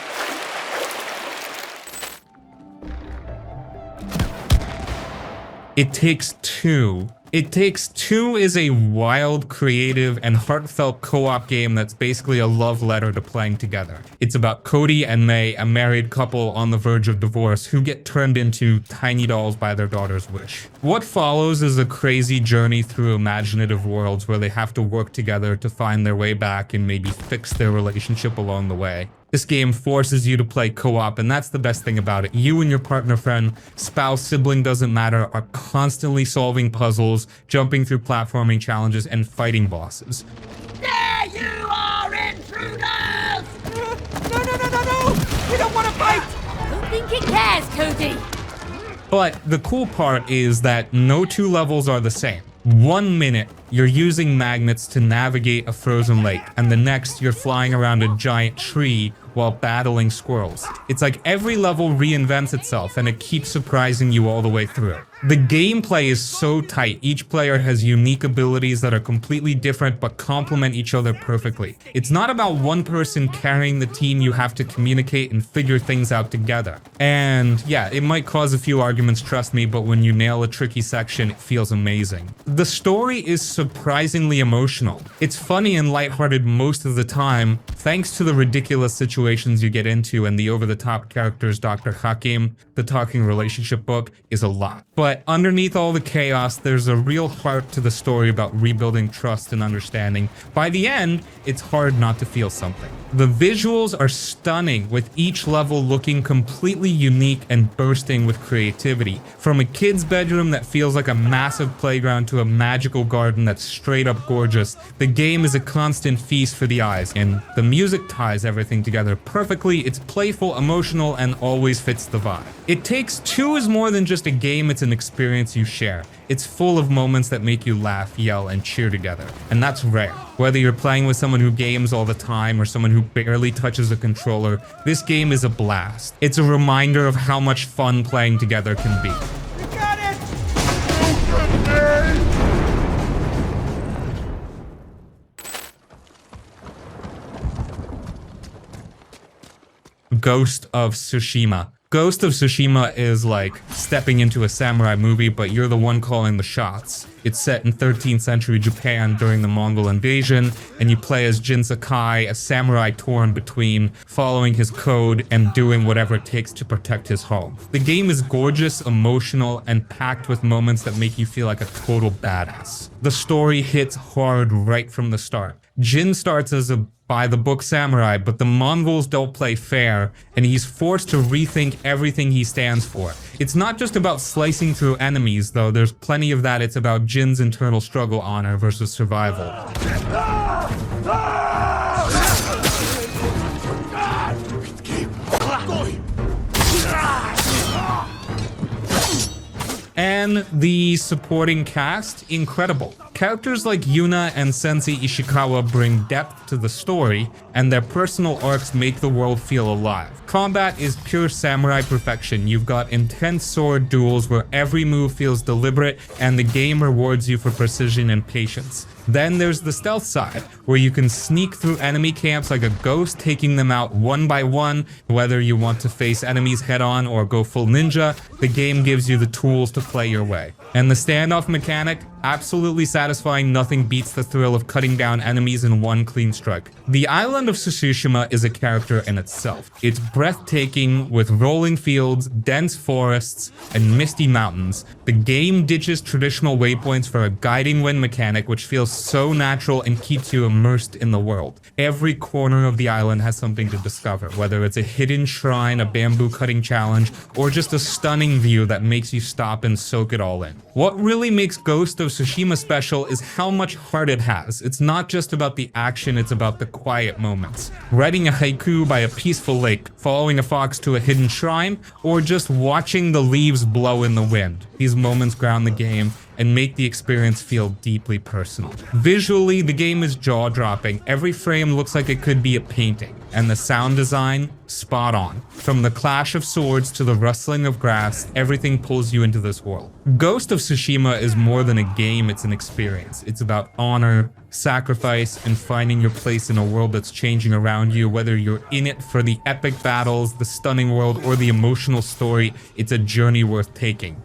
It Takes Two. It Takes Two is a wild, creative, and heartfelt co-op game that's basically a love letter to playing together. It's about Cody and May, a married couple on the verge of divorce who get turned into tiny dolls by their daughter's wish. What follows is a crazy journey through imaginative worlds where they have to work together to find their way back and maybe fix their relationship along the way. This game forces you to play co-op, and that's the best thing about it. You and your partner, friend, spouse, sibling, doesn't matter, are constantly solving puzzles, jumping through platforming challenges, and fighting bosses. There you are, intruders! No! We don't want to fight! Don't think it cares, Cody. But the cool part is that no two levels are the same. 1 minute, you're using magnets to navigate a frozen lake, and the next, you're flying around a giant tree while battling squirrels. It's like every level reinvents itself, and it keeps surprising you all the way through. The gameplay is so tight. Each player has unique abilities that are completely different but complement each other perfectly. It's not about one person carrying the team. You have to communicate and figure things out together. And yeah, it might cause a few arguments, trust me, but when you nail a tricky section, it feels amazing. The story is surprisingly emotional. It's funny and lighthearted most of the time, thanks to the ridiculous situations you get into and the over-the-top characters. Dr. Hakim, the talking relationship book, is a lot. But underneath all the chaos, there's a real heart to the story about rebuilding trust and understanding. By the end, it's hard not to feel something. The visuals are stunning, with each level looking completely unique and bursting with creativity. From a kid's bedroom that feels like a massive playground to a magical garden that's straight up gorgeous, the game is a constant feast for the eyes, and the music ties everything together perfectly. It's playful, emotional, and always fits the vibe. It Takes Two is more than just a game, it's an experience you share. It's full of moments that make you laugh, yell, and cheer together, and that's rare. Whether you're playing with someone who games all the time or someone who barely touches a controller, this game is a blast. It's a reminder of how much fun playing together can be. We got it! Ghost of Tsushima. Ghost of Tsushima is like stepping into a samurai movie, but you're the one calling the shots. It's set in 13th century Japan during the Mongol invasion, and you play as Jin Sakai, a samurai torn between following his code and doing whatever it takes to protect his home. The game is gorgeous, emotional, and packed with moments that make you feel like a total badass. The story hits hard right from the start. Jin starts as a by-the-book samurai, but the Mongols don't play fair, and he's forced to rethink everything he stands for. It's not just about slicing through enemies, though. There's plenty of that. It's about Jin's internal struggle, honor versus survival. And the supporting cast, incredible. Characters like Yuna and Sensei Ishikawa bring depth to the story, and their personal arcs make the world feel alive. Combat is pure samurai perfection. You've got intense sword duels where every move feels deliberate, and the game rewards you for precision and patience. Then there's the stealth side, where you can sneak through enemy camps like a ghost, taking them out one by one. Whether you want to face enemies head-on or go full ninja, the game gives you the tools to play your way. And the standoff mechanic, absolutely satisfying. Nothing beats the thrill of cutting down enemies in one clean strike. The island of Tsushima is a character in itself. It's breathtaking with rolling fields, dense forests, and misty mountains. The game ditches traditional waypoints for a guiding wind mechanic, which feels so natural and keeps you immersed in the world. Every corner of the island has something to discover, whether it's a hidden shrine, a bamboo cutting challenge, or just a stunning view that makes you stop and soak it all in. What really makes Ghost of Tsushima special is how much heart it has. It's not just about the action, it's about the quiet moments. Writing a haiku by a peaceful lake, following a fox to a hidden shrine, or just watching the leaves blow in the wind. These moments ground the game and make the experience feel deeply personal. Visually, the game is jaw-dropping. Every frame looks like it could be a painting, and the sound design, spot on. From the clash of swords to the rustling of grass, everything pulls you into this world. Ghost of Tsushima is more than a game, it's an experience. It's about honor, sacrifice, and finding your place in a world that's changing around you. Whether you're in it for the epic battles, the stunning world, or the emotional story, it's a journey worth taking.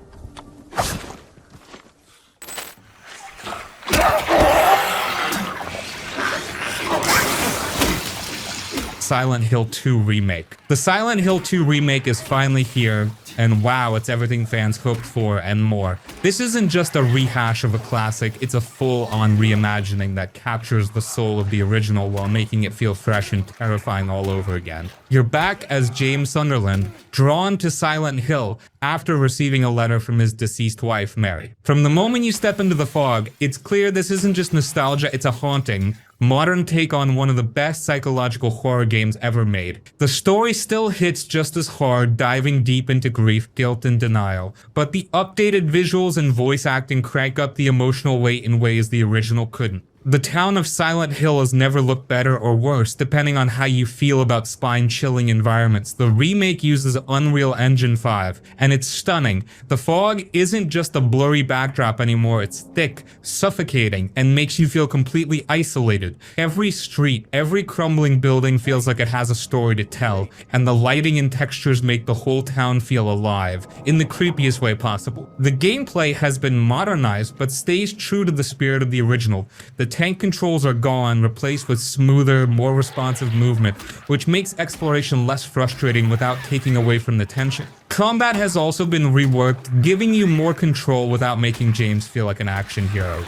Silent Hill 2 Remake. The Silent Hill 2 Remake is finally here, and wow, it's everything fans hoped for and more. This isn't just a rehash of a classic, it's a full-on reimagining that captures the soul of the original while making it feel fresh and terrifying all over again. You're back as James Sunderland, drawn to Silent Hill after receiving a letter from his deceased wife, Mary. From the moment you step into the fog, it's clear this isn't just nostalgia, it's a haunting, modern take on one of the best psychological horror games ever made. The story still hits just as hard, diving deep into grief, guilt, and denial, but the updated visuals and voice acting crank up the emotional weight in ways the original couldn't. The town of Silent Hill has never looked better or worse, depending on how you feel about spine-chilling environments. The remake uses Unreal Engine 5, and it's stunning. The fog isn't just a blurry backdrop anymore, it's thick, suffocating, and makes you feel completely isolated. Every street, every crumbling building feels like it has a story to tell, and the lighting and textures make the whole town feel alive, in the creepiest way possible. The gameplay has been modernized, but stays true to the spirit of the original. The tank controls are gone, replaced with smoother, more responsive movement, which makes exploration less frustrating without taking away from the tension. Combat has also been reworked, giving you more control without making James feel like an action hero.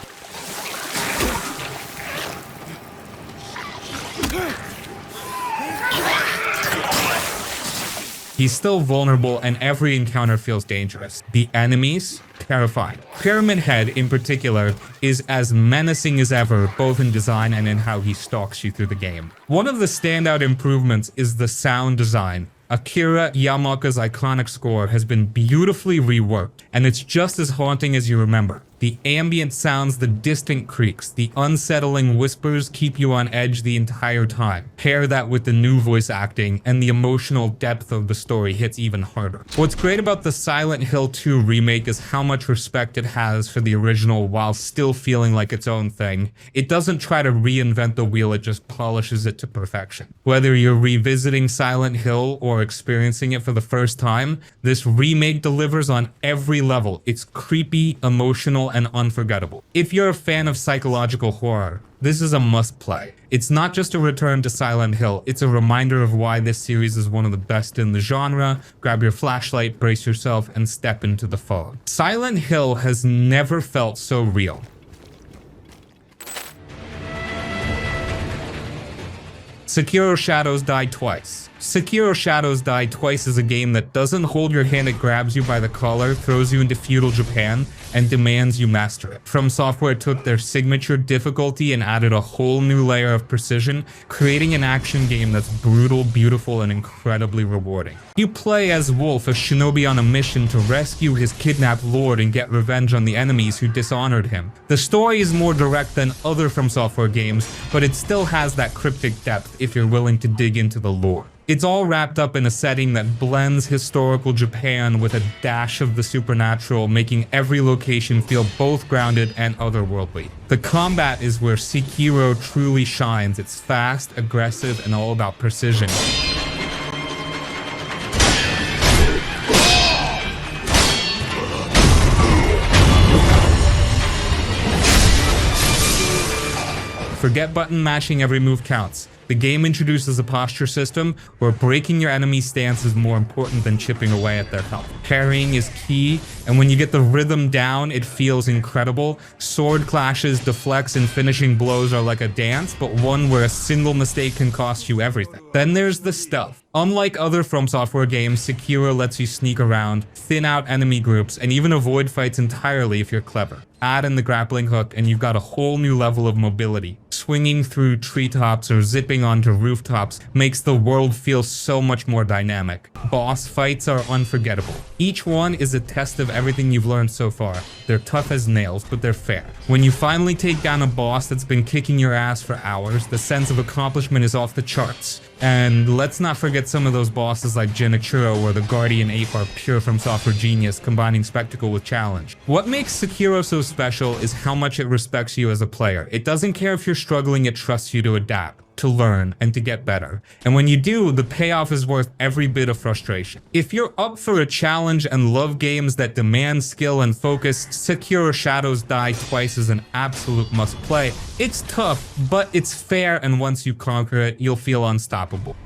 He's still vulnerable and every encounter feels dangerous. The enemies, terrifying. Pyramid Head, in particular, is as menacing as ever, both in design and in how he stalks you through the game. One of the standout improvements is the sound design. Akira Yamaoka's iconic score has been beautifully reworked, and it's just as haunting as you remember. The ambient sounds, the distant creaks, the unsettling whispers keep you on edge the entire time. Pair that with the new voice acting, and the emotional depth of the story hits even harder. What's great about the Silent Hill 2 remake is how much respect it has for the original while still feeling like its own thing. It doesn't try to reinvent the wheel, it just polishes it to perfection. Whether you're revisiting Silent Hill or experiencing it for the first time, this remake delivers on every level. It's creepy, emotional, and unforgettable. If you're a fan of psychological horror, this is a must-play. It's not just a return to Silent Hill, it's a reminder of why this series is one of the best in the genre. Grab your flashlight, brace yourself, and step into the fog. Silent Hill has never felt so real. Sekiro Shadows Die Twice. Sekiro Shadows Die Twice is a game that doesn't hold your hand, it grabs you by the collar, throws you into feudal Japan, and demands you master it. From Software took their signature difficulty and added a whole new layer of precision, creating an action game that's brutal, beautiful, and incredibly rewarding. You play as Wolf, a shinobi on a mission to rescue his kidnapped lord and get revenge on the enemies who dishonored him. The story is more direct than other From Software games, but it still has that cryptic depth if you're willing to dig into the lore. It's all wrapped up in a setting that blends historical Japan with a dash of the supernatural, making every location feel both grounded and otherworldly. The combat is where Sekiro truly shines. It's fast, aggressive, and all about precision. Forget button mashing, every move counts. The game introduces a posture system where breaking your enemy's stance is more important than chipping away at their health. Parrying is key, and when you get the rhythm down, it feels incredible. Sword clashes, deflects, and finishing blows are like a dance, but one where a single mistake can cost you everything. Then there's the stuff. Unlike other From Software games, Sekiro lets you sneak around, thin out enemy groups, and even avoid fights entirely if you're clever. Add in the grappling hook and you've got a whole new level of mobility. Swinging through treetops or zipping onto rooftops makes the world feel so much more dynamic. Boss fights are unforgettable. Each one is a test of everything you've learned so far. They're tough as nails, but they're fair. When you finally take down a boss that's been kicking your ass for hours, the sense of accomplishment is off the charts. And let's not forget some of those bosses like Genichiro, where the Guardian Ape are pure From Software genius, combining spectacle with challenge. What makes Sekiro so special is how much it respects you as a player. It doesn't care if you're struggling, it trusts you to adapt, to learn, and to get better. And when you do, the payoff is worth every bit of frustration. If you're up for a challenge and love games that demand skill and focus, Sekiro Shadows Die Twice is an absolute must-play. It's tough, but it's fair, and once you conquer it, you'll feel unstoppable.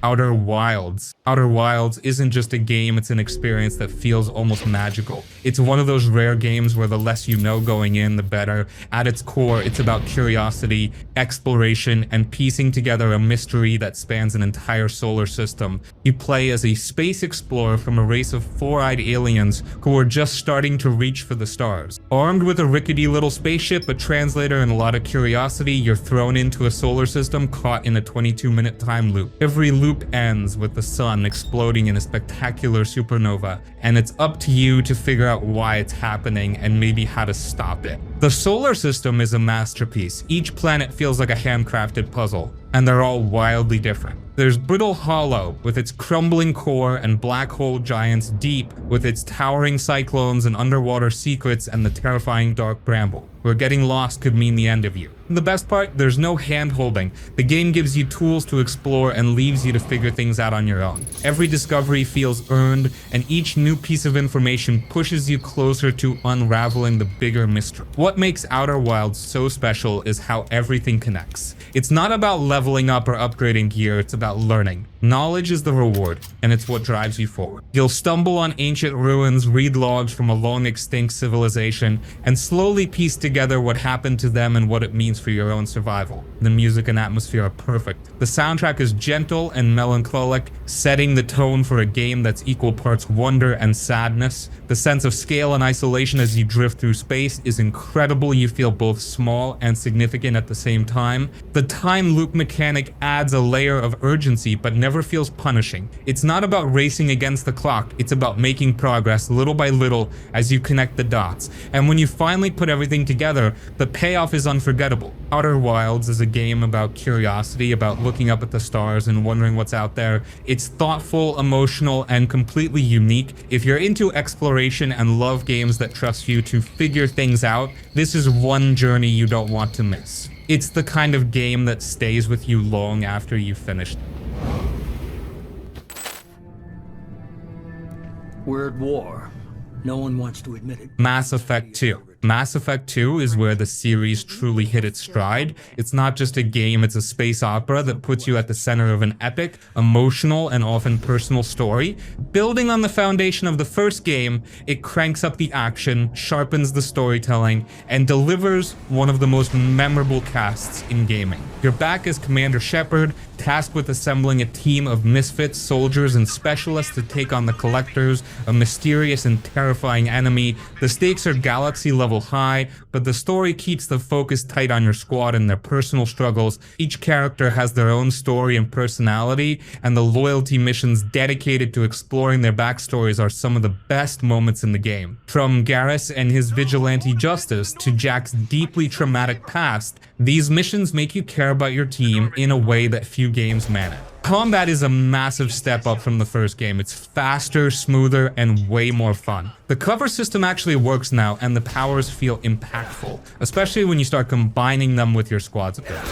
Outer Wilds. Outer Wilds isn't just a game, it's an experience that feels almost magical. It's one of those rare games where the less you know going in, the better. At its core, it's about curiosity, exploration, and piecing together a mystery that spans an entire solar system. You play as a space explorer from a race of four-eyed aliens who are just starting to reach for the stars. Armed with a rickety little spaceship, a translator, and a lot of curiosity, you're thrown into a solar system caught in a 22-minute time loop. Every loop ends with the sun exploding in a spectacular supernova, and it's up to you to figure out why it's happening and maybe how to stop it. The solar system is a masterpiece. Each planet feels like a handcrafted puzzle, and they're all wildly different. There's Brittle Hollow with its crumbling core and black hole giants, Deep with its towering cyclones and underwater secrets and the terrifying dark bramble, where getting lost could mean the end of you. And the best part, there's no hand-holding. The game gives you tools to explore and leaves you to figure things out on your own. Every discovery feels earned, and each new piece of information pushes you closer to unraveling the bigger mystery. What makes Outer Wilds so special is how everything connects. It's not about leveling up or upgrading gear, it's about learning. Knowledge is the reward, and it's what drives you forward. You'll stumble on ancient ruins, read logs from a long extinct civilization, and slowly piece together what happened to them and what it means for your own survival. The music and atmosphere are perfect. The soundtrack is gentle and melancholic, setting the tone for a game that's equal parts wonder and sadness. The sense of scale and isolation as you drift through space is incredible. You feel both small and significant at the same time. The time loop mechanic adds a layer of urgency, but never feels punishing. It's not about racing against the clock, it's about making progress little by little as you connect the dots. And when you finally put everything together, the payoff is unforgettable. Outer Wilds is a game about curiosity, about looking up at the stars and wondering what's out there. It's thoughtful, emotional, and completely unique. If you're into exploration and love games that trust you to figure things out, this is one journey you don't want to miss. It's the kind of game that stays with you long after you've finished. We're at war. No one wants to admit it. Mass Effect 2. Mass Effect 2 is where the series truly hit its stride. It's not just a game, it's a space opera that puts you at the center of an epic, emotional, and often personal story. Building on the foundation of the first game, it cranks up the action, sharpens the storytelling, and delivers one of the most memorable casts in gaming. You're back as Commander Shepard, tasked with assembling a team of misfits, soldiers, and specialists to take on the Collectors, a mysterious and terrifying enemy. The stakes are galaxy level high, but the story keeps the focus tight on your squad and their personal struggles. Each character has their own story and personality, and the loyalty missions dedicated to exploring their backstories are some of the best moments in the game. From Garrus and his vigilante justice to Jack's deeply traumatic past, these missions make you care about your team in a way that few games manage. Combat is a massive step up from the first game. It's faster, smoother, and way more fun. The cover system actually works now, and the powers feel impactful, especially when you start combining them with your squad's abilities.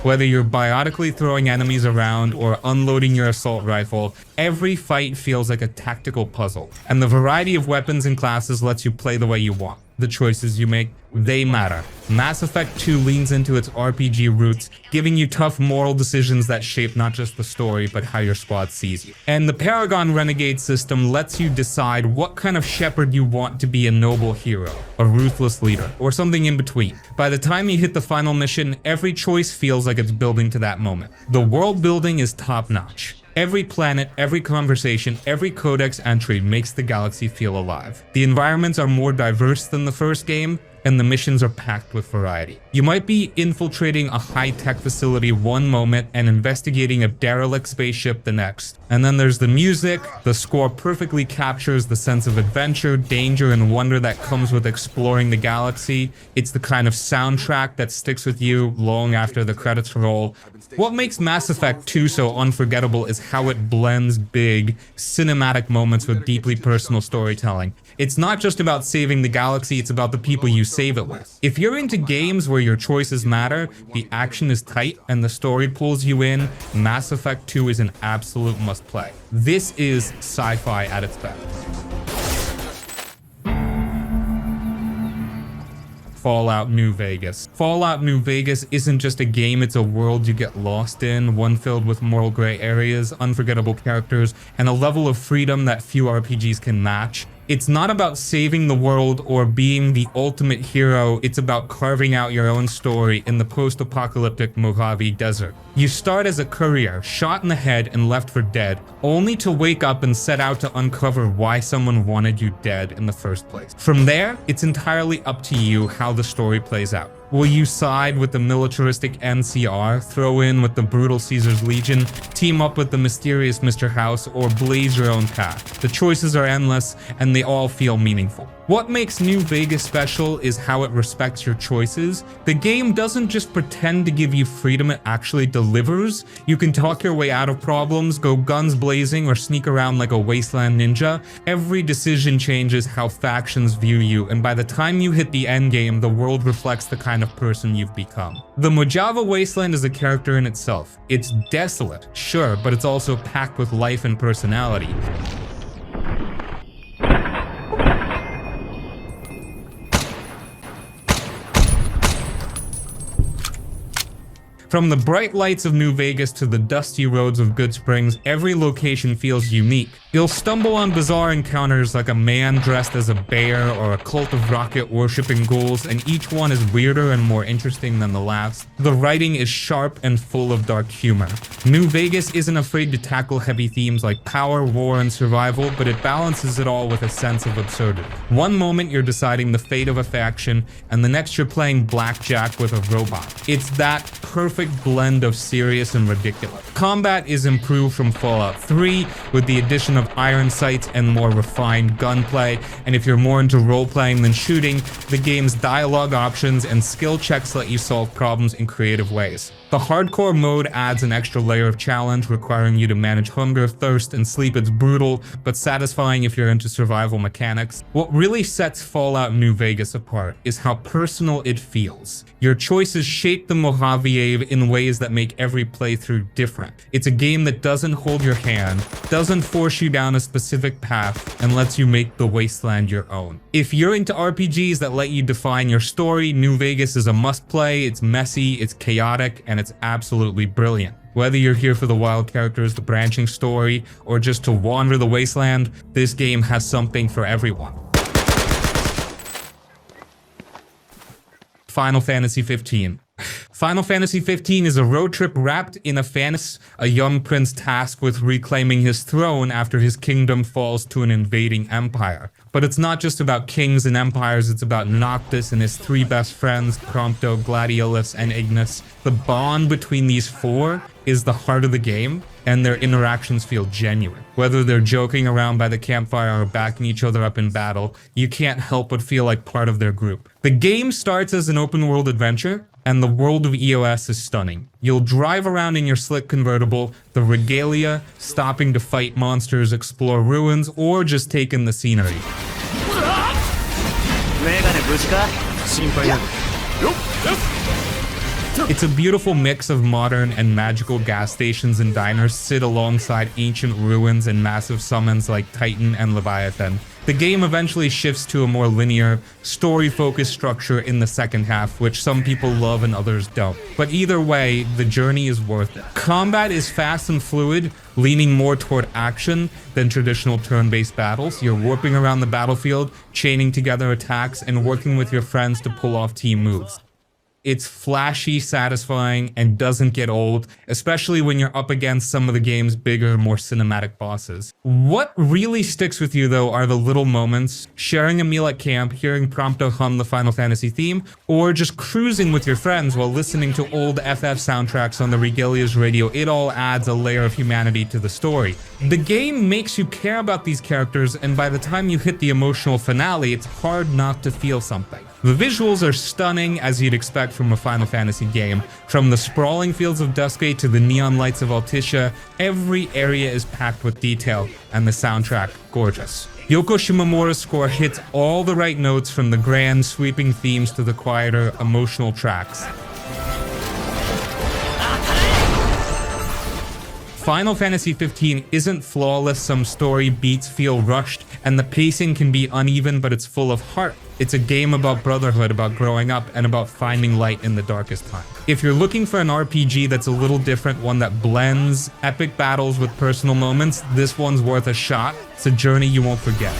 Whether you're biotically throwing enemies around or unloading your assault rifle, every fight feels like a tactical puzzle, and the variety of weapons and classes lets you play the way you want. The choices you make, they matter. Mass Effect 2 leans into its RPG roots, giving you tough moral decisions that shape not just the story, but how your squad sees you. And the Paragon Renegade system lets you decide what kind of Shepard you want to be: a noble hero, a ruthless leader, or something in between. By the time you hit the final mission, every choice feels like it's building to that moment. The world building is top-notch. Every planet, every conversation, every codex entry makes the galaxy feel alive. The environments are more diverse than the first game, and the missions are packed with variety. You might be infiltrating a high-tech facility one moment and investigating a derelict spaceship the next. And then there's the music. The score perfectly captures the sense of adventure, danger, and wonder that comes with exploring the galaxy. It's the kind of soundtrack that sticks with you long after the credits roll. What makes Mass Effect 2 so unforgettable is how it blends big, cinematic moments with deeply personal storytelling. It's not just about saving the galaxy, it's about the people you save it with. If you're into games where your choices matter, the action is tight, and the story pulls you in, Mass Effect 2 is an absolute must-play. This is sci-fi at its best. Fallout New Vegas. Fallout New Vegas isn't just a game, it's a world you get lost in, one filled with moral gray areas, unforgettable characters, and a level of freedom that few RPGs can match. It's not about saving the world or being the ultimate hero, it's about carving out your own story in the post-apocalyptic Mojave Desert. You start as a courier, shot in the head and left for dead, only to wake up and set out to uncover why someone wanted you dead in the first place. From there, it's entirely up to you how the story plays out. Will you side with the militaristic NCR, throw in with the brutal Caesar's Legion, team up with the mysterious Mr. House, or blaze your own path? The choices are endless, and they all feel meaningful. What makes New Vegas special is how it respects your choices. The game doesn't just pretend to give you freedom, it actually delivers. You can talk your way out of problems, go guns blazing, or sneak around like a wasteland ninja. Every decision changes how factions view you, and by the time you hit the endgame, the world reflects the kind of person you've become. The Mojave Wasteland is a character in itself. It's desolate, sure, but it's also packed with life and personality. From the bright lights of New Vegas to the dusty roads of Good Springs, every location feels unique. You'll stumble on bizarre encounters like a man dressed as a bear or a cult of rocket-worshipping ghouls, and each one is weirder and more interesting than the last. The writing is sharp and full of dark humor. New Vegas isn't afraid to tackle heavy themes like power, war, and survival, but it balances it all with a sense of absurdity. One moment you're deciding the fate of a faction, and the next you're playing blackjack with a robot. It's that perfect blend of serious and ridiculous. Combat is improved from Fallout 3 with the addition of iron sights and more refined gunplay, and if you're more into role-playing than shooting, the game's dialogue options and skill checks let you solve problems in creative ways. The hardcore mode adds an extra layer of challenge, requiring you to manage hunger, thirst, and sleep. It's brutal, but satisfying if you're into survival mechanics. What really sets Fallout New Vegas apart is how personal it feels. Your choices shape the Mojave in ways that make every playthrough different. It's a game that doesn't hold your hand, doesn't force you down a specific path, and lets you make the wasteland your own. If you're into RPGs that let you define your story, New Vegas is a must-play. It's messy, it's chaotic, and it's absolutely brilliant. Whether you're here for the wild characters, the branching story, or just to wander the wasteland, this game has something for everyone. Final Fantasy 15. Final Fantasy 15 is a road trip wrapped in a fantasy, a young prince tasked with reclaiming his throne after his kingdom falls to an invading empire. But it's not just about kings and empires, it's about Noctis and his three best friends, Prompto, Gladiolus, and Ignis. The bond between these four is the heart of the game, and their interactions feel genuine. Whether they're joking around by the campfire or backing each other up in battle, you can't help but feel like part of their group. The game starts as an open world adventure, and the world of EOS is stunning. You'll drive around in your slick convertible, the regalia, stopping to fight monsters, explore ruins, or just take in the scenery. It's a beautiful mix of modern and magical gas stations and diners sit alongside ancient ruins and massive summons like Titan and Leviathan. The game eventually shifts to a more linear, story-focused structure in the second half, which some people love and others don't. But either way, the journey is worth it. Combat is fast and fluid, leaning more toward action than traditional turn-based battles. You're warping around the battlefield, chaining together attacks, and working with your friends to pull off team moves. It's flashy, satisfying, and doesn't get old, especially when you're up against some of the game's bigger, more cinematic bosses. What really sticks with you, though, are the little moments, sharing a meal at camp, hearing Prompto hum the Final Fantasy theme, or just cruising with your friends while listening to old FF soundtracks on the Regalia's radio. It all adds a layer of humanity to the story. The game makes you care about these characters, and by the time you hit the emotional finale, it's hard not to feel something. The visuals are stunning, as you'd expect from a Final Fantasy game. From the sprawling fields of Duscae to the neon lights of Altissia, every area is packed with detail, and the soundtrack, gorgeous. Yoko Shimomura's score hits all the right notes, from the grand, sweeping themes to the quieter, emotional tracks. Final Fantasy 15 isn't flawless, some story beats feel rushed, and the pacing can be uneven, but it's full of heart. It's a game about brotherhood, about growing up, and about finding light in the darkest time. If you're looking for an RPG that's a little different, one that blends epic battles with personal moments, this one's worth a shot. It's a journey you won't forget.